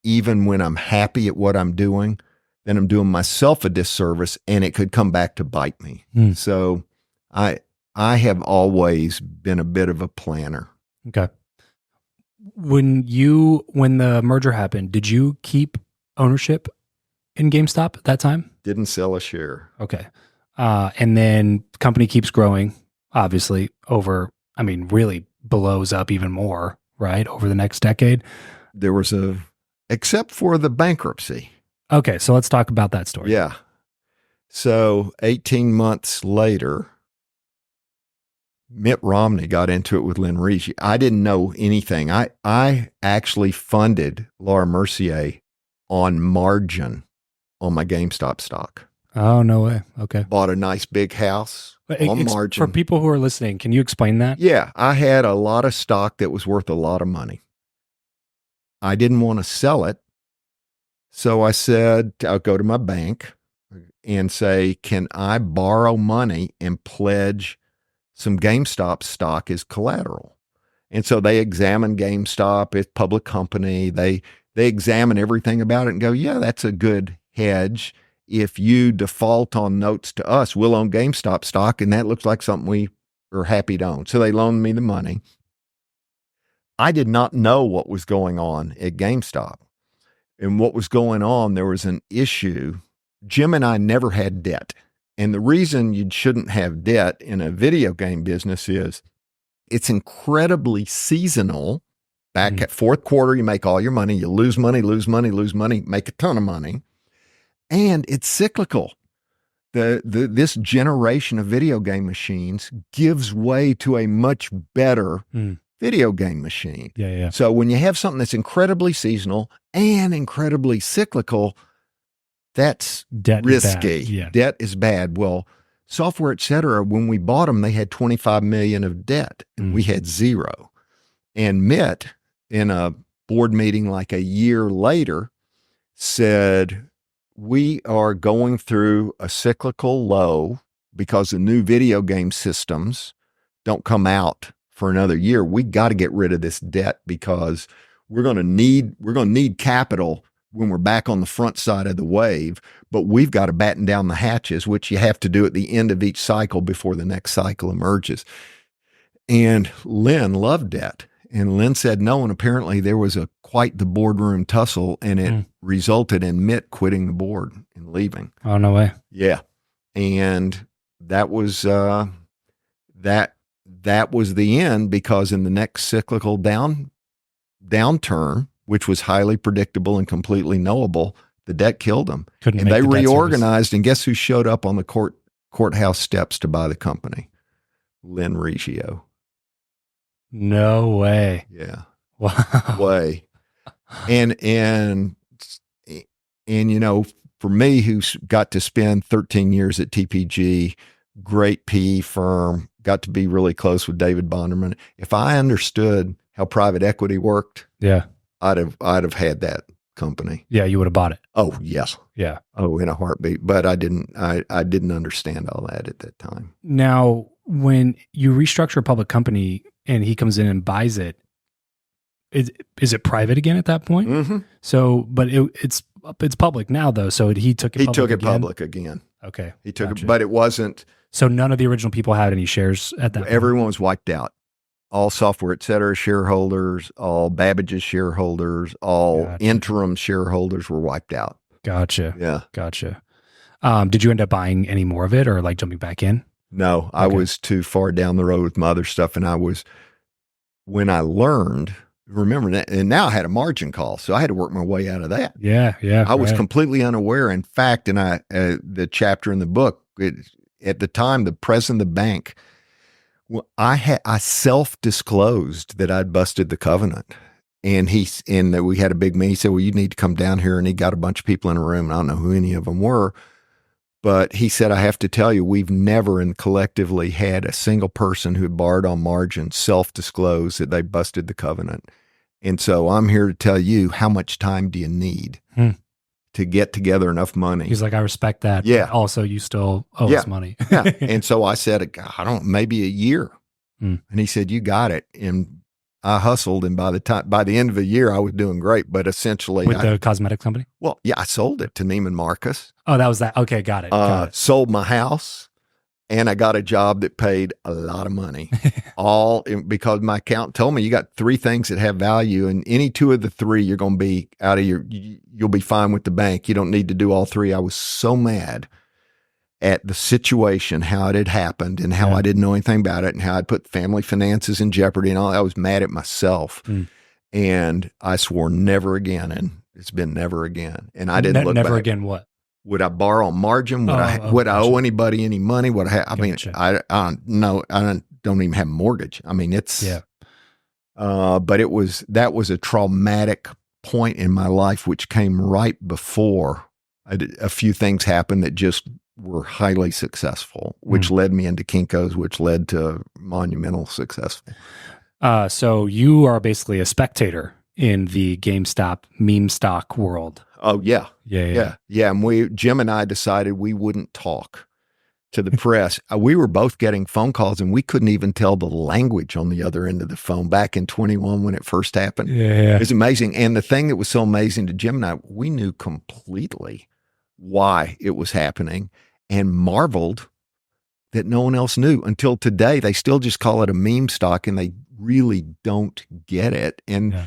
when I'm happy at what I'm doing, then I'm doing myself a disservice, and it could come back to bite me. So I have always been a bit of a planner. Okay. When the merger happened, did you keep ownership in GameStop at that time? Didn't sell a share. Okay. And then the company keeps growing, obviously, really blows up even more, right? Over the next decade. There was except for the bankruptcy. Okay. So let's talk about that story. Yeah. So 18 months later, Mitt Romney got into it with Lynn Reed. I didn't know anything. I actually funded Laura Mercier on margin on my GameStop stock. Oh, no way. Okay. Bought a nice big house on margin. For people who are listening, can you explain that? Yeah. I had a lot of stock that was worth a lot of money. I didn't want to sell it. So I said, I'll go to my bank and say, can I borrow money and pledge some GameStop stock as collateral? And so they examine GameStop, it's a public company. They examine everything about it and go, yeah, that's a good hedge. If you default on notes to us, we'll own GameStop stock, and that looks like something we are happy to own. So they loaned me the money. I did not know what was going on at GameStop. And what was going on, there was an issue. Jim and I never had debt. And the reason you shouldn't have debt in a video game business is it's incredibly seasonal. Back at fourth quarter, you make all your money, you lose money, make a ton of money. And it's cyclical. This generation of video game machines gives way to a much better video game machine. Yeah. So when you have something that's incredibly seasonal and incredibly cyclical, that's risky. Yeah. Debt is bad. Well, Software Etc., when we bought them, they had $25 million of debt, and we had zero. And Mitt, in a board meeting like a year later, said, we are going through a cyclical low because the new video game systems don't come out for another year. We got to get rid of this debt because we're going to need capital when we're back on the front side of the wave, but we've got to batten down the hatches, which you have to do at the end of each cycle before the next cycle emerges. And Lynn loved debt. And Lynn said no, and apparently there was quite the boardroom tussle, and it resulted in Mitt quitting the board and leaving. Oh, no way. Yeah. And that was that that was the end, because in the next cyclical downturn, which was highly predictable and completely knowable, the debt killed them. Couldn't And make they the debt reorganized, service. and guess who showed up on the courthouse steps to buy the company? Lynn Riggio. No way. Yeah. Wow. Way. And you know, for me, who's got to spend 13 years at TPG, great PE firm, got to be really close with David Bonderman. If I understood how private equity worked, Yeah. I'd have had that company. Yeah, you would have bought it. Oh, yes. Yeah. Oh, in a heartbeat. But I didn't understand all that at that time. Now, when you restructure a public company and he comes in and buys it, is it private again at that point? Mm-hmm. So, but it's public now though. So he took it. Public again. Okay, He took gotcha. it, but it wasn't. So none of the original people had any shares at that point? Everyone was wiped out. All Software Etc. shareholders, all Babbage's shareholders, all Gotcha. interim shareholders were wiped out. Gotcha. Yeah. Gotcha. Did you end up buying any more of it or like jumping back in? No, I Okay. was too far down the road with my other stuff. And when I learned, remember that, and now I had a margin call. So I had to work my way out of that. Yeah. Yeah. I was right. completely unaware. In fact, and the chapter in the book, at the time, the president of the bank, I self-disclosed that I'd busted the covenant. And we had a big meeting. He said, well, you need to come down here. And he got a bunch of people in a room. And I don't know who any of them were. But he said, I have to tell you, we've never and collectively had a single person who had borrowed on margin self-disclose that they busted the covenant. And so I'm here to tell you, how much time do you need to get together enough money? He's like, I respect that. Yeah. But also, you still owe us money. Yeah. And so I said, maybe a year. Hmm. And he said, you got it. And I hustled. And by the end of the year, I was doing great. But essentially, With the cosmetic company? I sold it to Neiman Marcus. Oh, that was that. Okay. Got it. Got it. Sold my house. And I got a job that paid a lot of money, because my accountant told me, you got three things that have value, and any two of the three, you're going to be you'll be fine with the bank. You don't need to do all three. I was so mad at the situation, how it had happened, and how I didn't know anything about it, and how I'd put family finances in jeopardy and all. I was mad at myself, and I swore never again, and it's been never again. And I didn't look never back. again. What? Would I borrow on margin? Would I owe anybody any money? Would I? Gotcha. I don't even have a mortgage. I mean, it's but that was a traumatic point in my life, which came right before a few things happened that just were highly successful, which led me into Kinko's, which led to monumental successful. So you are basically a spectator in the GameStop meme stock world. Oh yeah. Yeah. And Jim and I decided we wouldn't talk to the press. We were both getting phone calls, and we couldn't even tell the language on the other end of the phone back in 21 when it first happened. Yeah. It was amazing. And the thing that was so amazing to Jim and I, we knew completely why it was happening and marveled that no one else knew until today. They still just call it a meme stock, and they really don't get it. And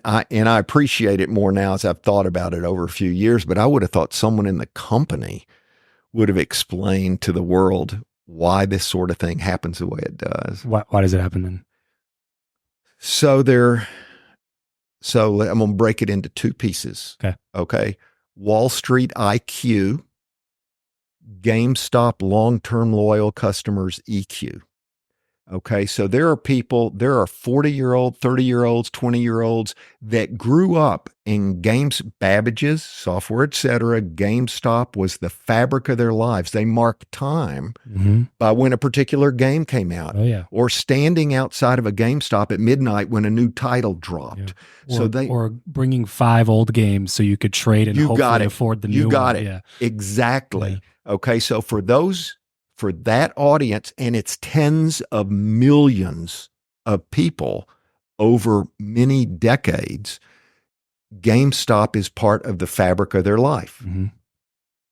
I appreciate it more now as I've thought about it over a few years, but I would have thought someone in the company would have explained to the world why this sort of thing happens the way it does. Why does it happen then? So I'm going to break it into two pieces. Okay. Wall Street IQ, GameStop long-term loyal customers EQ. Okay, so there are 40-year-old, 30-year-olds, 20-year-olds that grew up in Babbage's, Software Etc. GameStop was the fabric of their lives. They marked time by when a particular game came out, or standing outside of a GameStop at midnight when a new title dropped. Or bringing 5 old games so you could trade and hopefully afford the new one. You got it. Yeah. Exactly. Yeah. Okay, so for that audience, and it's tens of millions of people over many decades, GameStop is part of the fabric of their life.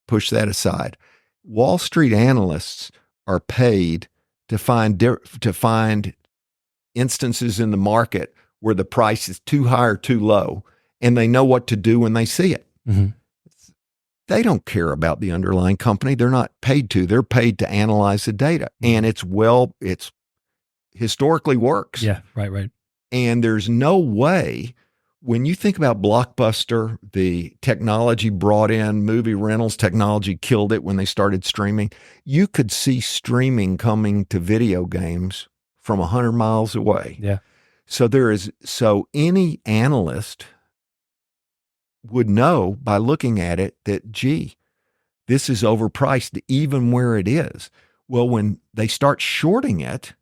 Push that aside. Wall Street analysts are paid to find instances in the market where the price is too high or too low, and they know what to do when they see it. They don't care about the underlying company. They're not paid to. They're paid to analyze the data. And it's historically works. Yeah, right. And there's no way, when you think about Blockbuster, the technology brought in, movie rentals technology killed it when they started streaming. You could see streaming coming to video games from 100 miles away. Yeah. So any analyst would know by looking at it that, gee, this is overpriced even where it is. Well, when they start shorting it,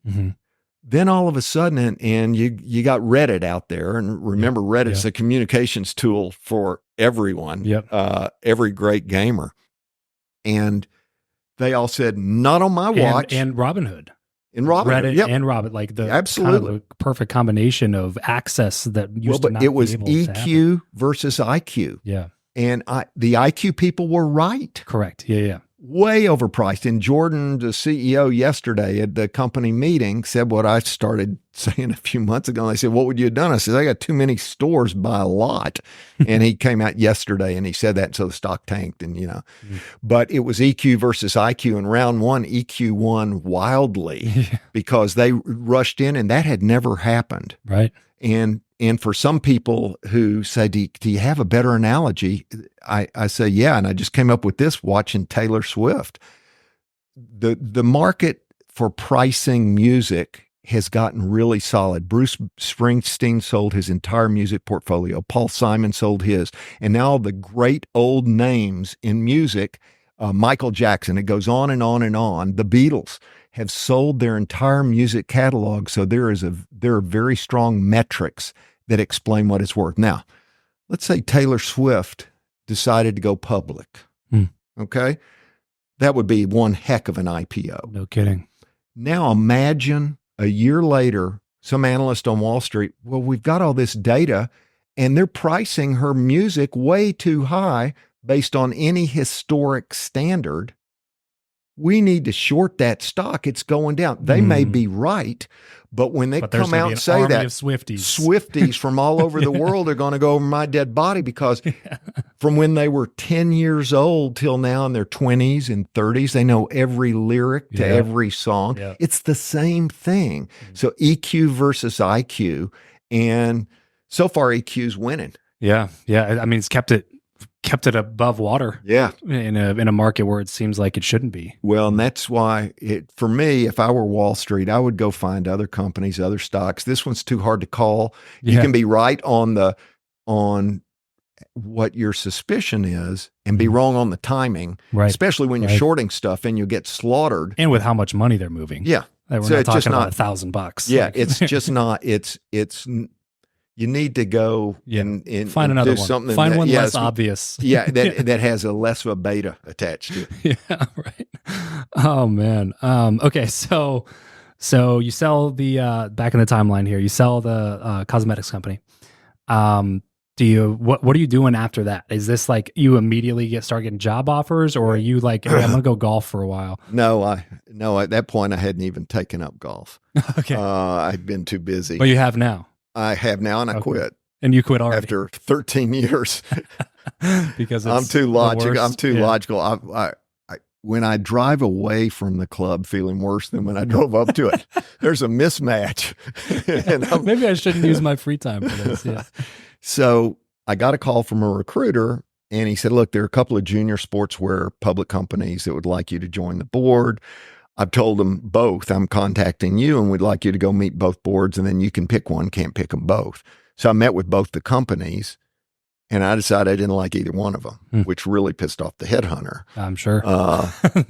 then all of a sudden, and you got Reddit out there, and remember, Reddit's a communications tool for everyone, every great gamer. And they all said, not on my watch. And Robinhood. In Robinhood, Reddit and Robin, like the absolutely kind of the perfect combination of access that used to not it was be able to EQ versus IQ. Yeah. And the IQ people were right. Correct. Yeah. Way overpriced. And Jordan, the CEO yesterday at the company meeting, said what I started saying a few months ago. And they said, what would you have done? I said, I got too many stores by a lot. And he came out yesterday and he said that. And so the stock tanked and, but it was EQ versus IQ. In round one, EQ won wildly because they rushed in, and that had never happened. Right. And for some people who say, do you have a better analogy? I say, yeah. And I just came up with this watching Taylor Swift. The market for pricing music has gotten really solid. Bruce Springsteen sold his entire music portfolio. Paul Simon sold his. And now the great old names in music, Michael Jackson, it goes on and on and on. The Beatles have sold their entire music catalog. So there are very strong metrics that explain what it's worth. Now, let's say Taylor Swift decided to go public. Okay. That would be one heck of an IPO. No kidding. Now imagine a year later, some analyst on Wall Street, well, we've got all this data and they're pricing her music way too high based on any historic standard. We need to short that stock. It's going down. They may be right, but when they come out and say that, Swifties from all over the world are going to go over my dead body because from when they were 10 years old till now in their 20s and 30s, they know every lyric to every song. Yeah. It's the same thing. So EQ versus IQ, and so far EQ's winning. Yeah. I mean, it's kept it above water. Yeah. In a market where it seems like it shouldn't be. Well, and that's why for me, if I were Wall Street, I would go find other companies, other stocks. This one's too hard to call. You can be right on what your suspicion is and be wrong on the timing, right? Especially when you're shorting stuff and you get slaughtered. And with how much money they're moving. Yeah. We're not talking about $1,000. Yeah. It's just not, it's you need to go and find another do one. Something find one less obvious. Yeah, that has a less of a beta attached to it. Yeah, right. Oh man. Okay, so you sell the back in the timeline here. You sell the cosmetics company. What are you doing after that? Is this like you immediately start getting job offers, or are you like, hey, I'm gonna go golf for a while? No, at that point I hadn't even taken up golf. Okay, I'd been too busy. But you have now. I have now, and I quit. And you quit already after 13 years because I'm too logical. I'm too logical. I when I drive away from the club feeling worse than when I drove up to it, there's a mismatch. And maybe I shouldn't use my free time for this. Yeah. So I got a call from a recruiter, and he said, look, there are a couple of junior sportswear public companies that would like you to join the board. I've told them both, I'm contacting you and we'd like you to go meet both boards, and then you can pick one, can't pick them both. So I met with both the companies, and I decided I didn't like either one of them, which really pissed off the headhunter. I'm sure.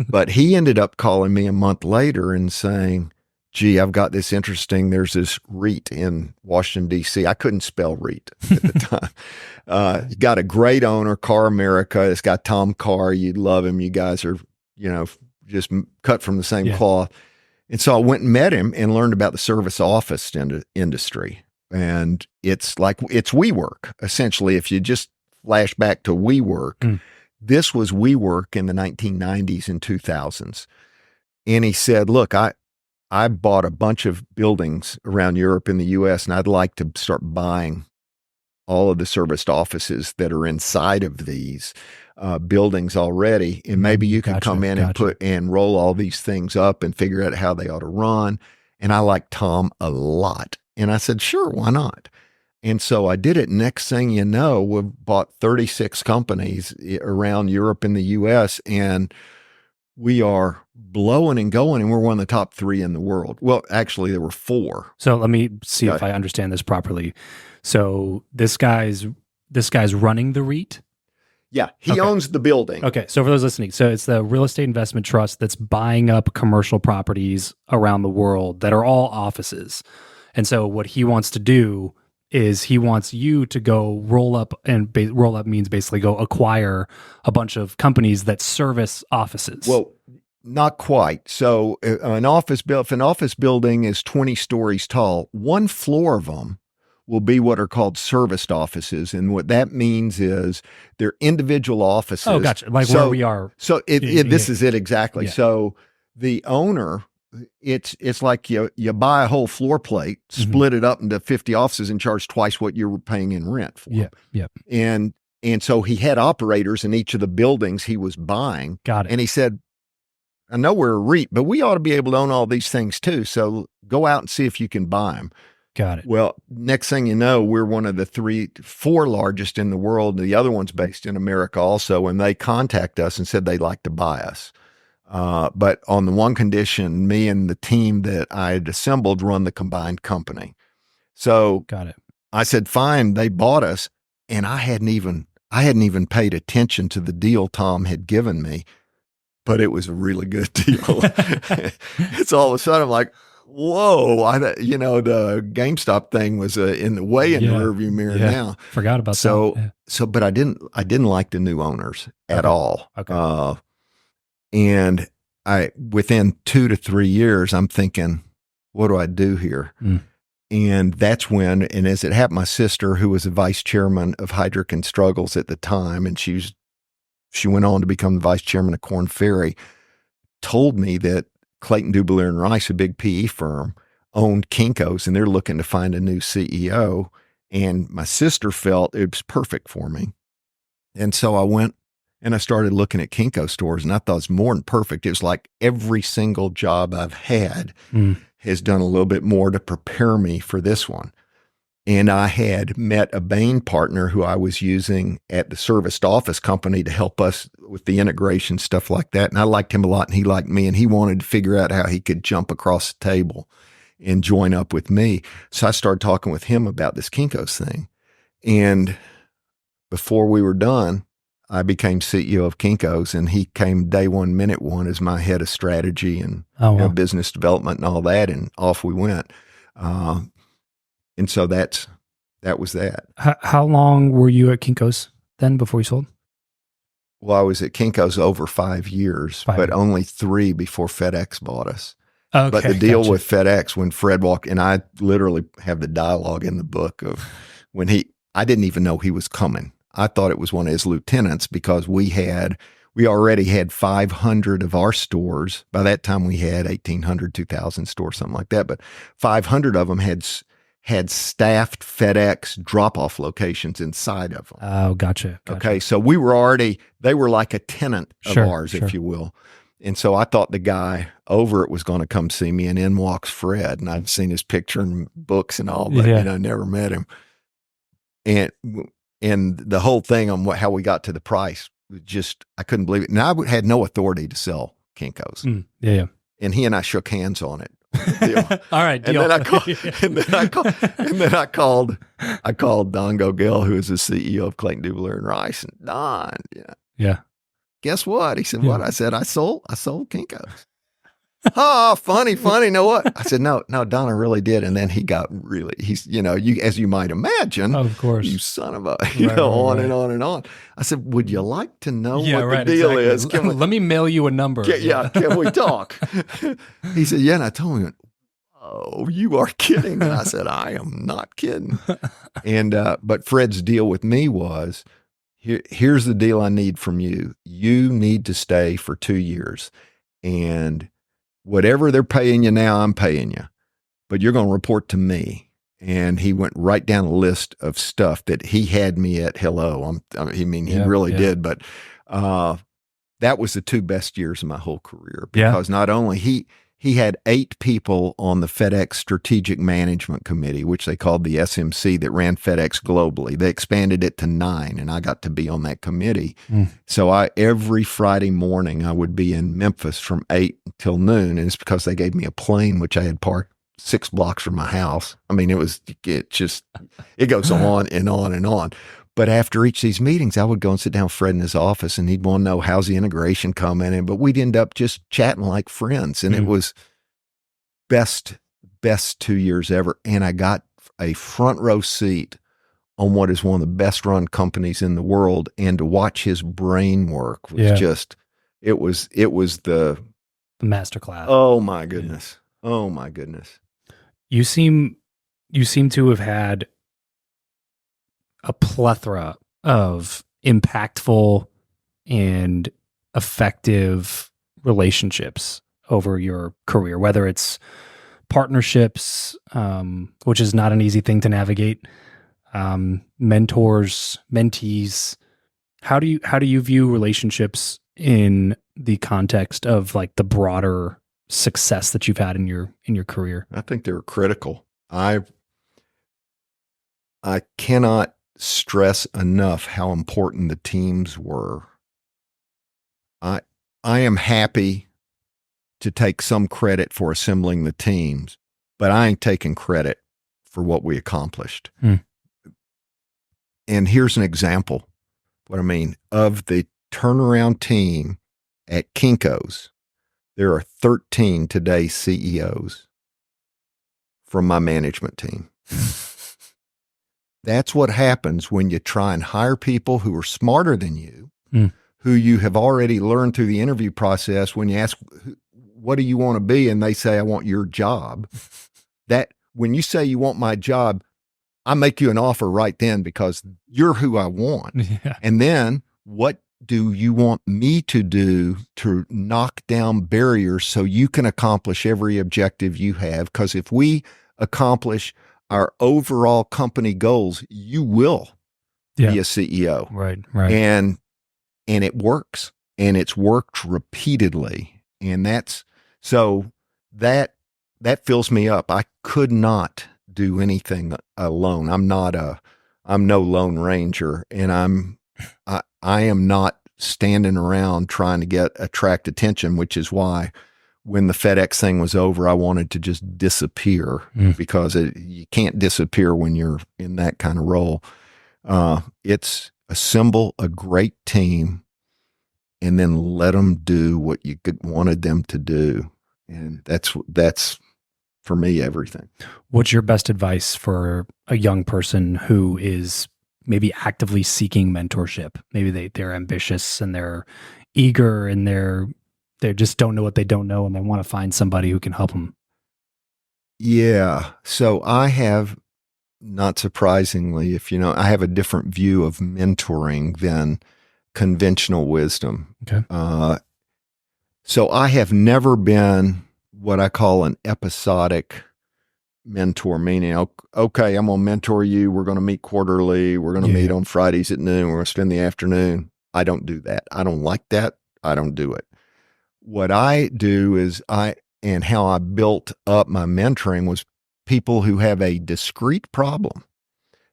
But he ended up calling me a month later and saying, gee, I've got this interesting, there's this REIT in Washington, D.C. I couldn't spell REIT at the time. Got a great owner, Car America. It's got Tom Carr. You'd love him. You guys are, just cut from the same cloth. And so I went and met him and learned about the service office industry. And it's WeWork, essentially. If you just flash back to WeWork, this was WeWork in the 1990s and 2000s. And he said, look, I bought a bunch of buildings around Europe and the US, and I'd like to start buying all of the serviced offices that are inside of these buildings already. And maybe you could come in and roll all these things up and figure out how they ought to run. And I like Tom a lot. And I said, sure, why not? And so I did it. Next thing you know, we've bought 36 companies around Europe and the US, and we are blowing and going, and we're one of the top 3 in the world. Well, actually, there were 4. So let me see if I understand this properly. So this guy's running the REIT? Yeah, he owns the building. Okay, so for those listening, so it's the real estate investment trust that's buying up commercial properties around the world that are all offices. And so what he wants to do is he wants you to go roll up, and roll up means basically go acquire a bunch of companies that service offices. Well, not quite. So if an office building is 20 stories tall, 1 floor of them will be what are called serviced offices. And what that means is they're individual offices. Oh, gotcha. Like where we are. So this is it exactly. Yeah. So the owner, it's like you buy a whole floor plate, split it up into 50 offices, and charge twice what you were paying in rent for. Yeah. And so he had operators in each of the buildings he was buying. Got it. And he said, I know we're a REIT, but we ought to be able to own all these things too. So go out and see if you can buy them. Got it. Well, next thing you know, we're one of the 4 largest in the world. The other one's based in America also, and they contact us and said they'd like to buy us. But on the one condition, me and the team that I had assembled run the combined company. So got it. I said, fine. They bought us, and I hadn't even paid attention to the deal Tom had given me, but it was a really good deal. It's all of a sudden I'm like, whoa, the GameStop thing was in the rearview mirror now. Forgot about that. So, but I didn't like the new owners at all. Okay. And within 2 to 3 years, I'm thinking, what do I do here? And that's when, and as it happened, my sister, who was the vice chairman of Heidrick and Struggles at the time, and she went on to become the vice chairman of Korn Ferry, told me that Clayton, Dubilier and Rice, a big PE firm, owned Kinko's, and they're looking to find a new CEO. And my sister felt it was perfect for me. And so I went and I started looking at Kinko stores, and I thought it was more than perfect. It was like every single job I've had has done a little bit more to prepare me for this one. And I had met a Bain partner who I was using at the serviced office company to help us with the integration, stuff like that. And I liked him a lot, and he liked me, and he wanted to figure out how he could jump across the table and join up with me. So I started talking with him about this Kinko's thing. And before we were done, I became CEO of Kinko's, and he came day 1, minute 1 as my head of strategy and business development and all that. And off we went. And so that was that. How long were you at Kinko's then before you sold? Well, I was at Kinko's over 5 years, but only 3 before FedEx bought us. Okay, but the deal with FedEx, when Fred walked, and I literally have the dialogue in the book of when I didn't even know he was coming. I thought it was one of his lieutenants because we already had 500 of our stores. By that time we had 1,800, 2,000 stores, something like that. But 500 of them had staffed FedEx drop-off locations inside of them. Oh, gotcha. Okay, so they were like a tenant of ours, if you will. And so I thought the guy over it was going to come see me, and in walks Fred, and I'd seen his picture in books and all, but never met him. And the whole thing on how we got to the price, I couldn't believe it. And I had no authority to sell Kinko's. And he and I shook hands on it. All right, deal. And then I called Don Gogel, who is the CEO of Clayton, Dubilier and Rice. And Don, guess what? He said, what? I said, I sold Kinko's. Oh, funny. Know what? I said, no, Don, I really did. And then he got as you might imagine, of course, you son of a, on and on and on. I said, would you like to know what the deal is? Let me mail you a number. Can we talk? He said, yeah. And I told him, oh, you are kidding. And I said, I am not kidding. And, but Fred's deal with me was, here's the deal I need from you. You need to stay for 2 years, and whatever they're paying you now, I'm paying you, but you're going to report to me. And he went right down a list of stuff that he had me at hello. He really did. But that was the 2 best years of my whole career, because not only he had 8 people on the FedEx Strategic Management Committee, which they called the SMC, that ran FedEx globally. They expanded it to 9, and I got to be on that committee. So every Friday morning I would be in Memphis from 8 till noon, and it's because they gave me a plane, which I had parked 6 blocks from my house. I mean, it goes on and on and on. But after each of these meetings, I would go and sit down with Fred in his office, and he'd want to know, how's the integration coming? But we'd end up just chatting like friends. And it was best 2 years ever. And I got a front row seat on what is one of the best run companies in the world. And to watch his brain work was just, it was the masterclass. Oh my goodness. Yeah. Oh my goodness. You seem to have had a plethora of impactful and effective relationships over your career, whether it's partnerships, which is not an easy thing to navigate, mentors, mentees. How do you view relationships in the context of like the broader success that you've had in your career? I think they're critical. I cannot stress enough how important the teams were. I am happy to take some credit for assembling the teams, but I ain't taking credit for what we accomplished. And here's an example, what I mean, of the turnaround team at Kinko's. There are 13 today CEOs from my management team. That's what happens when you try and hire people who are smarter than you, who you have already learned through the interview process. When you ask, what do you want to be? And they say, I want your job. That when you say you want my job, I make you an offer right then because you're who I want. Yeah. And then what do you want me to do to knock down barriers so you can accomplish every objective you have? Because if we accomplish our overall company goals, you will be a CEO. Right. And it works, and it's worked repeatedly. And that fills me up. I could not do anything alone. I'm no Lone Ranger, and I am not standing around trying to attract attention, which is why when the FedEx thing was over, I wanted to just disappear because you can't disappear when you're in that kind of role. It's assemble a great team and then let them do what you wanted them to do. And that's for me, everything. What's your best advice for a young person who is maybe actively seeking mentorship? Maybe they're ambitious and they're eager and they just don't know what they don't know, and they want to find somebody who can help them. Yeah. So I have, not surprisingly, I have a different view of mentoring than conventional wisdom. Okay. So I have never been what I call an episodic mentor, meaning, okay, I'm going to mentor you. We're going to meet quarterly. We're going to meet on Fridays at noon. We're going to spend the afternoon. I don't do that. I don't like that. I don't do it. What I do is and how I built up my mentoring was people who have a discrete problem.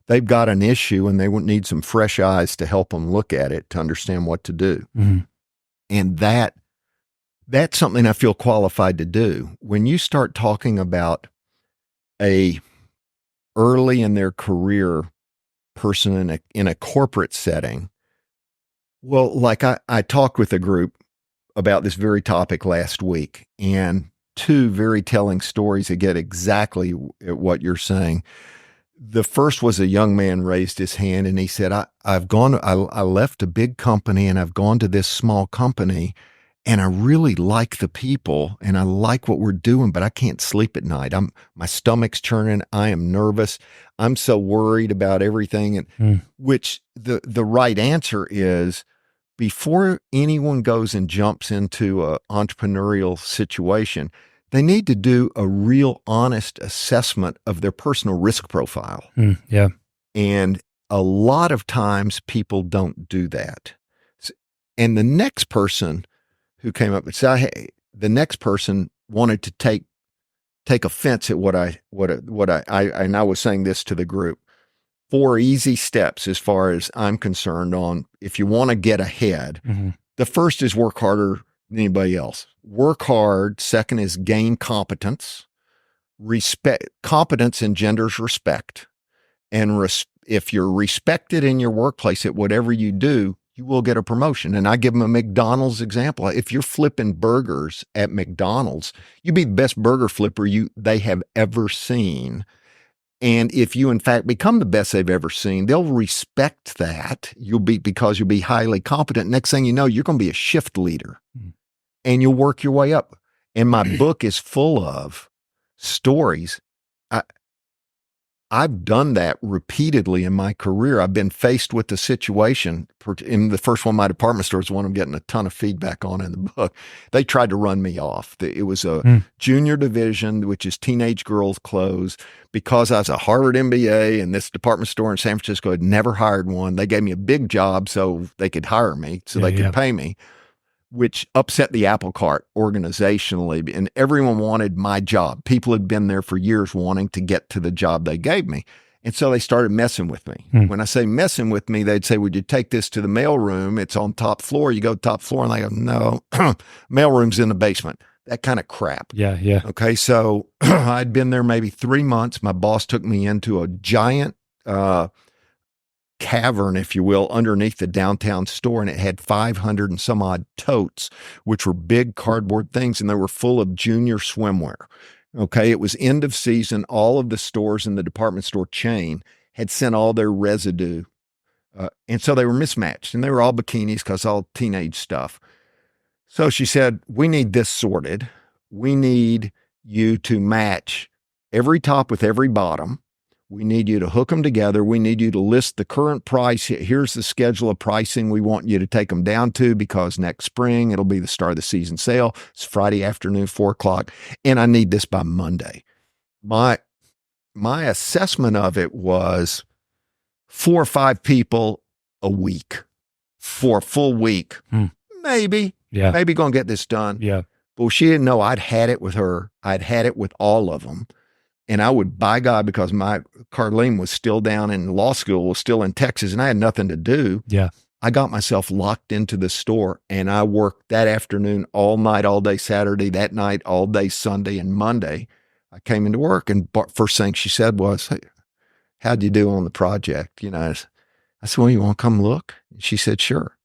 They've got an issue and they would need some fresh eyes to help them look at it to understand what to do. And that's something I feel qualified to do. When you start talking about a early in their career person in a corporate setting, well, like I talked with a group about this very topic last week, and 2 very telling stories that get exactly at what you're saying. The first was a young man raised his hand and he said, I left a big company and I've gone to this small company, and I really like the people and I like what we're doing, but I can't sleep at night. My stomach's churning. I am nervous. I'm so worried about everything. And which the right answer is, before anyone goes and jumps into an entrepreneurial situation, they need to do a real honest assessment of their personal risk profile. And a lot of times people don't do that. And the next person who came up and said, hey, the next person wanted to take offense at what I and I was saying this to the group. 4 easy steps as far as I'm concerned on if you want to get ahead. Mm-hmm. The first is work harder than anybody else. Work hard. Second is gain competence. Competence engenders respect. And if you're respected in your workplace at whatever you do, you will get a promotion. And I give them a McDonald's example. If you're flipping burgers at McDonald's, you be the best burger flipper they have ever seen. And if you, in fact, become the best they've ever seen, they'll respect that. Because you'll be highly competent. Next thing you know, you're going to be a shift leader and you'll work your way up. And my book is full of stories. I've done that repeatedly in my career. I've been faced with the situation. In the first one, my department store is one I'm getting a ton of feedback on in the book. They tried to run me off. It was a junior division, which is teenage girls' clothes. Because I was a Harvard MBA and this department store in San Francisco had never hired one, they gave me a big job so they could hire me, so they could pay me, which upset the apple cart organizationally. And everyone wanted my job. People had been there for years wanting to get to the job they gave me. And so they started messing with me. When I say messing with me, they'd say, would you take this to the mailroom? It's on top floor. You go top floor. And I go, no, mailroom's in the basement. That kind of crap. Yeah. Okay. So I'd been there maybe 3 months. My boss took me into a giant, cavern, if you will, underneath the downtown store. And it had 500 and some odd totes, which were big cardboard things. And they were full of junior swimwear. Okay. It was end of season. All of the stores in the department store chain had sent all their residue. And so they were mismatched and they were all bikinis because all teenage stuff. So she said, we need this sorted. We need you to match every top with every bottom. We need you to hook them together. We need you to list the current price. Here's the schedule of pricing we want you to take them down to, because next spring, it'll be the start of the season sale. It's Friday afternoon, 4:00. And I need this by Monday. My assessment of it was 4 or 5 people a week for a full week. Maybe going to get this done. Yeah. But she didn't know I'd had it with her. I'd had it with all of them. And I would, by God, because my Carlene was still down in law school, was still in Texas, and I had nothing to do. Yeah. I got myself locked into the store, and I worked that afternoon, all night, all day Saturday, that night, all day Sunday and Monday. I came into work, and first thing she said was, hey, how'd you do on the project? I said, well, you want to come look? And she said, sure.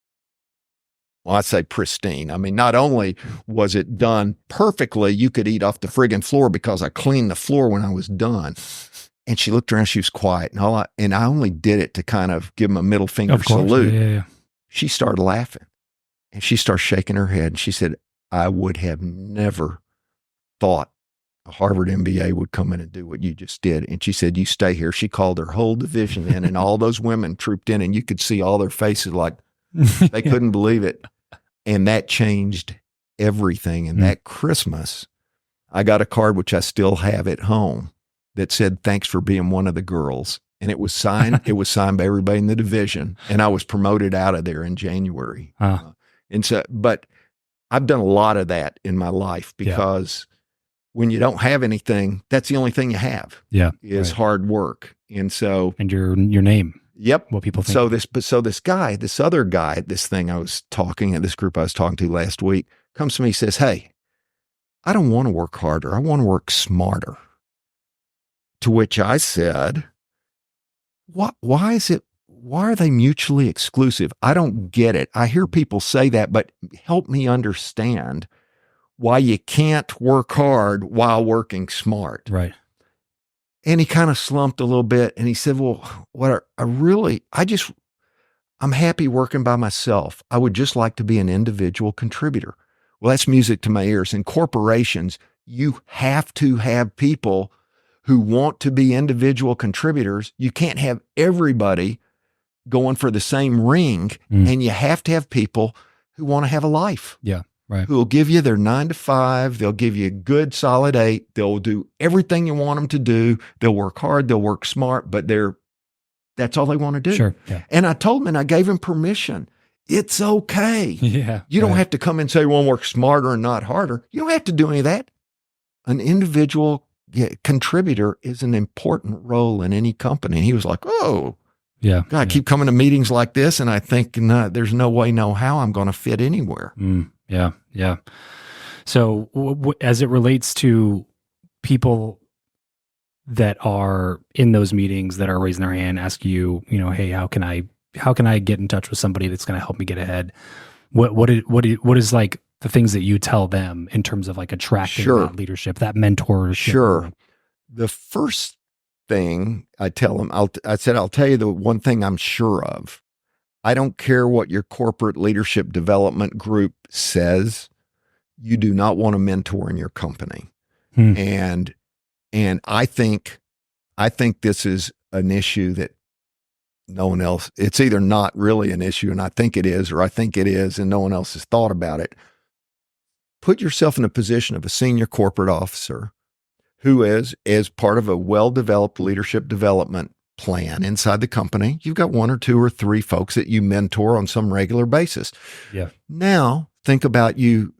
Well, I'd say pristine. I mean, not only was it done perfectly, you could eat off the friggin' floor because I cleaned the floor when I was done. And she looked around, she was quiet. And I only did it to kind of give him a middle finger salute. Yeah. She started laughing and she started shaking her head. And she said, I would have never thought a Harvard MBA would come in and do what you just did. And she said, you stay here. She called her whole division in, and all those women trooped in, and you could see all their faces like they couldn't believe it. And that changed everything. And that Christmas, I got a card, which I still have at home, that said, thanks for being one of the girls. And it was signed. It was signed by everybody in the division. And I was promoted out of there in January. But I've done a lot of that in my life, because when you don't have anything, that's the only thing you have. Is hard work. And your name. Yep. What people think. This other guy, this thing I was talking at this group I was talking to last week, comes to me, says, hey, I don't want to work harder. I want to work smarter. To which I said, why are they mutually exclusive? I don't get it. I hear people say that, but help me understand why you can't work hard while working smart. Right. And he kind of slumped a little bit, and he said, well, I'm happy working by myself. I would just like to be an individual contributor. Well, that's music to my ears. In corporations, you have to have people who want to be individual contributors. You can't have everybody going for the same ring, and you have to have people who want to have a life. Yeah. Right. Who will give you their 9 to 5. They'll give you a good solid 8. They'll do everything you want them to do. They'll work hard. They'll work smart, but that's all they want to do. Sure. Yeah. And I told him, and I gave him permission. It's okay. Yeah. You don't have to come and say, well, work smarter and not harder. You don't have to do any of that. an individual contributor is an important role in any company. And he was like, oh, Yeah. God, I keep coming to meetings like this, and I think there's no way, no how I'm going to fit anywhere. Yeah. Yeah. So as it relates to people that are in those meetings that are raising their hand, ask you, hey, how can I get in touch with somebody that's going to help me get ahead? What is like the things that you tell them in terms of like attracting that leadership, that mentorship? Sure. The first thing I tell them, I'll tell you the one thing I'm sure of. I don't care what your corporate leadership development group says. You do not want a mentor in your company. And I think this is an issue that no one else, it's either not really an issue and I think it is, or I think it is and no one else has thought about it. Put yourself in a position of a senior corporate officer who is, as part of a well-developed leadership development plan inside the company, you've got 1 or 2 or 3 folks that you mentor on some regular basis. Yeah. Now think about you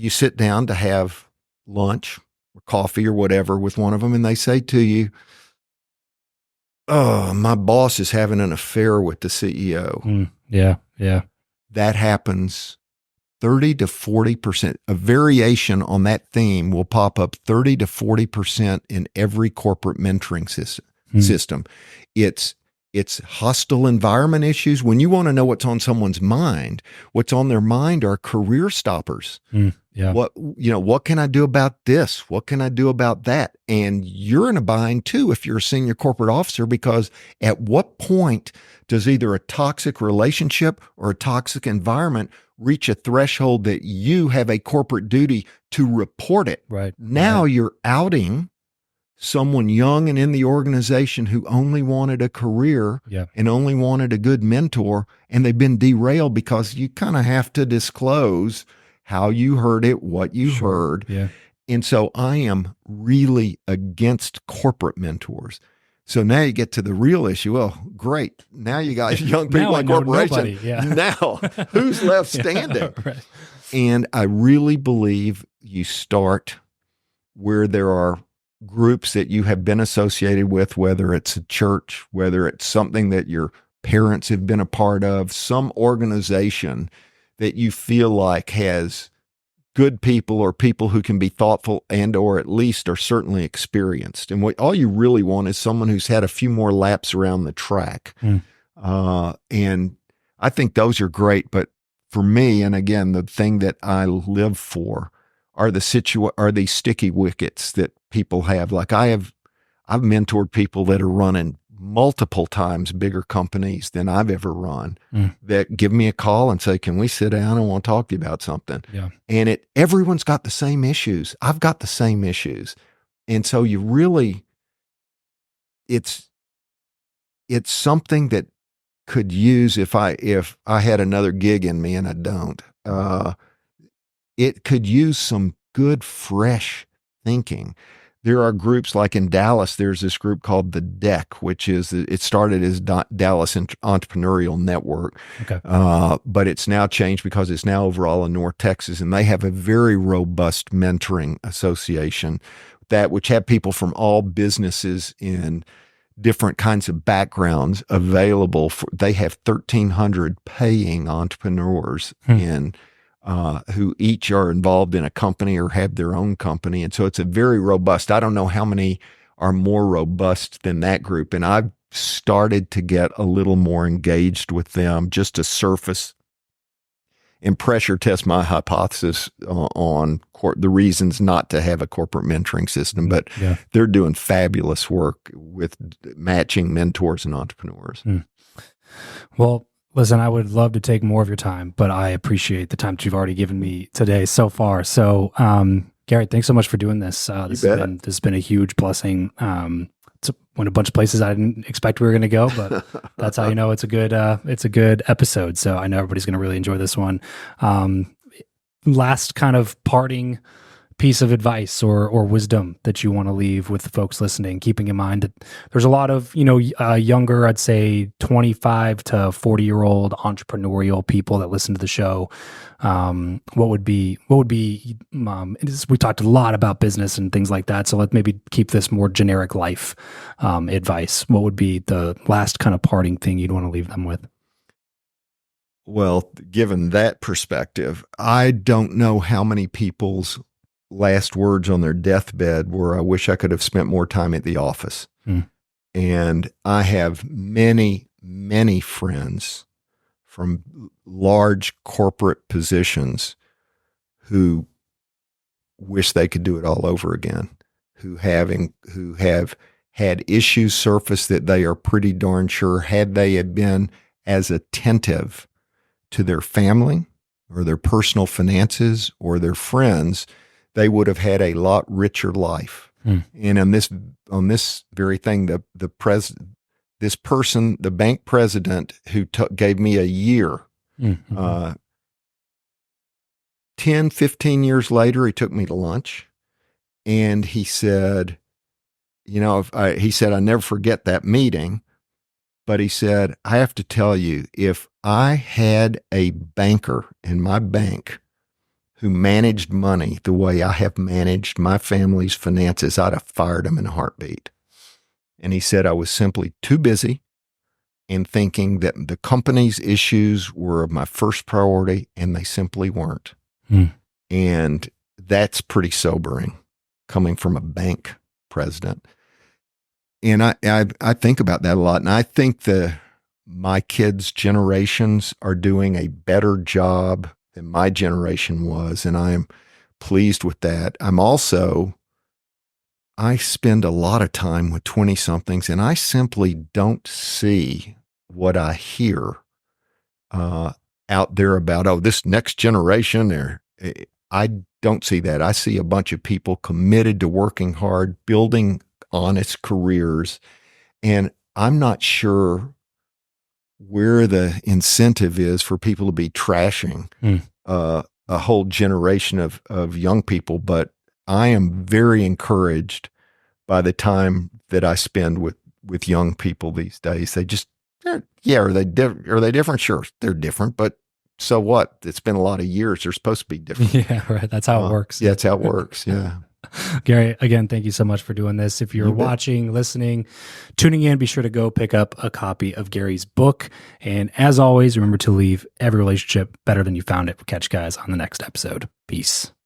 sit down to have lunch or coffee or whatever with one of them, and they say to you, oh, my boss is having an affair with the CEO. Yeah. Yeah. That happens 30 to 40%. A variation on that theme will pop up 30 to 40% in every corporate mentoring system. It's hostile environment issues. When you want to know what's on someone's mind, what's on their mind are career stoppers. Yeah. What can I do about this? What can I do about that? And you're in a bind too if you're a senior corporate officer, because at what point does either a toxic relationship or a toxic environment reach a threshold that you have a corporate duty to report it? Right. Now you're outing someone young and in the organization who only wanted a career and only wanted a good mentor, and they've been derailed because you kind of have to disclose how you heard it, what you heard. Yeah. And so I am really against corporate mentors. So now you get to the real issue. Well, great. Now you got young people in corporation. Now who's left standing? Right. And I really believe you start where there are groups that you have been associated with, whether it's a church, whether it's something that your parents have been a part of, some organization that you feel like has good people or people who can be thoughtful and or at least are certainly experienced. And all you really want is someone who's had a few more laps around the track. And I think those are great. But for me, and again, the thing that I live for are these sticky wickets that people have. Like I've mentored people that are running multiple times bigger companies than I've ever run that give me a call and say, can we sit down? I want to talk to you about something. Yeah. And everyone's got the same issues. I've got the same issues. And so you really, it's something that could use if I had another gig in me, and I don't, it could use some good, fresh thinking. There are groups like in Dallas, there's this group called The Deck, it started as Dallas Entrepreneurial Network. Okay. But it's now changed because it's now overall in North Texas, and they have a very robust mentoring association which have people from all businesses in different kinds of backgrounds available. They have 1,300 paying entrepreneurs who each are involved in a company or have their own company. And so it's a very robust, I don't know how many are more robust than that group. And I've started to get a little more engaged with them just to surface and pressure test my hypothesis on the reasons not to have a corporate mentoring system. But they're doing fabulous work with matching mentors and entrepreneurs. Well, listen, I would love to take more of your time, but I appreciate the time that you've already given me today so far. So, Garrett, thanks so much for doing this. This has been a huge blessing. It's went a bunch of places I didn't expect we were going to go, but that's how you know it's a good episode. So I know everybody's going to really enjoy this one. Last kind of parting piece of advice or wisdom that you want to leave with the folks listening, keeping in mind that there's a lot of, younger, I'd say 25 to 40-year-old entrepreneurial people that listen to the show. What would be, we talked a lot about business and things like that. So let's maybe keep this more generic life advice. What would be the last kind of parting thing you'd want to leave them with? Well, given that perspective, I don't know how many people's last words on their deathbed were, I wish I could have spent more time at the office. And I have many, many friends from large corporate positions who wish they could do it all over again, who have had issues surface that they are pretty darn sure, had they had been as attentive to their family or their personal finances or their friends, they would have had a lot richer life. And on this very thing, the bank president who gave me a year, 10, 15 years later, he took me to lunch and he said, I never forget that meeting, but he said, I have to tell you, if I had a banker in my bank who managed money the way I have managed my family's finances, I'd have fired him in a heartbeat. And he said, I was simply too busy and thinking that the company's issues were my first priority, and they simply weren't. And that's pretty sobering coming from a bank president. And I think about that a lot. And I think my kids' generations are doing a better job than my generation was, and I am pleased with that. I spend a lot of time with 20-somethings, and I simply don't see what I hear out there about, this next generation. I don't see that. I see a bunch of people committed to working hard, building honest careers, and I'm not sure where the incentive is for people to be trashing a whole generation of young people. But I am very encouraged by the time that I spend with young people these days. They just, are they different? Sure, they're different, but so what? It's been a lot of years. They're supposed to be different. Yeah, right. That's how it works. Yeah, that's how it works. Yeah. Gary, again, thank you so much for doing this. If you're watching, listening, tuning in, be sure to go pick up a copy of Gary's book. And as always, remember to leave every relationship better than you found it. We'll catch you guys on the next episode. Peace.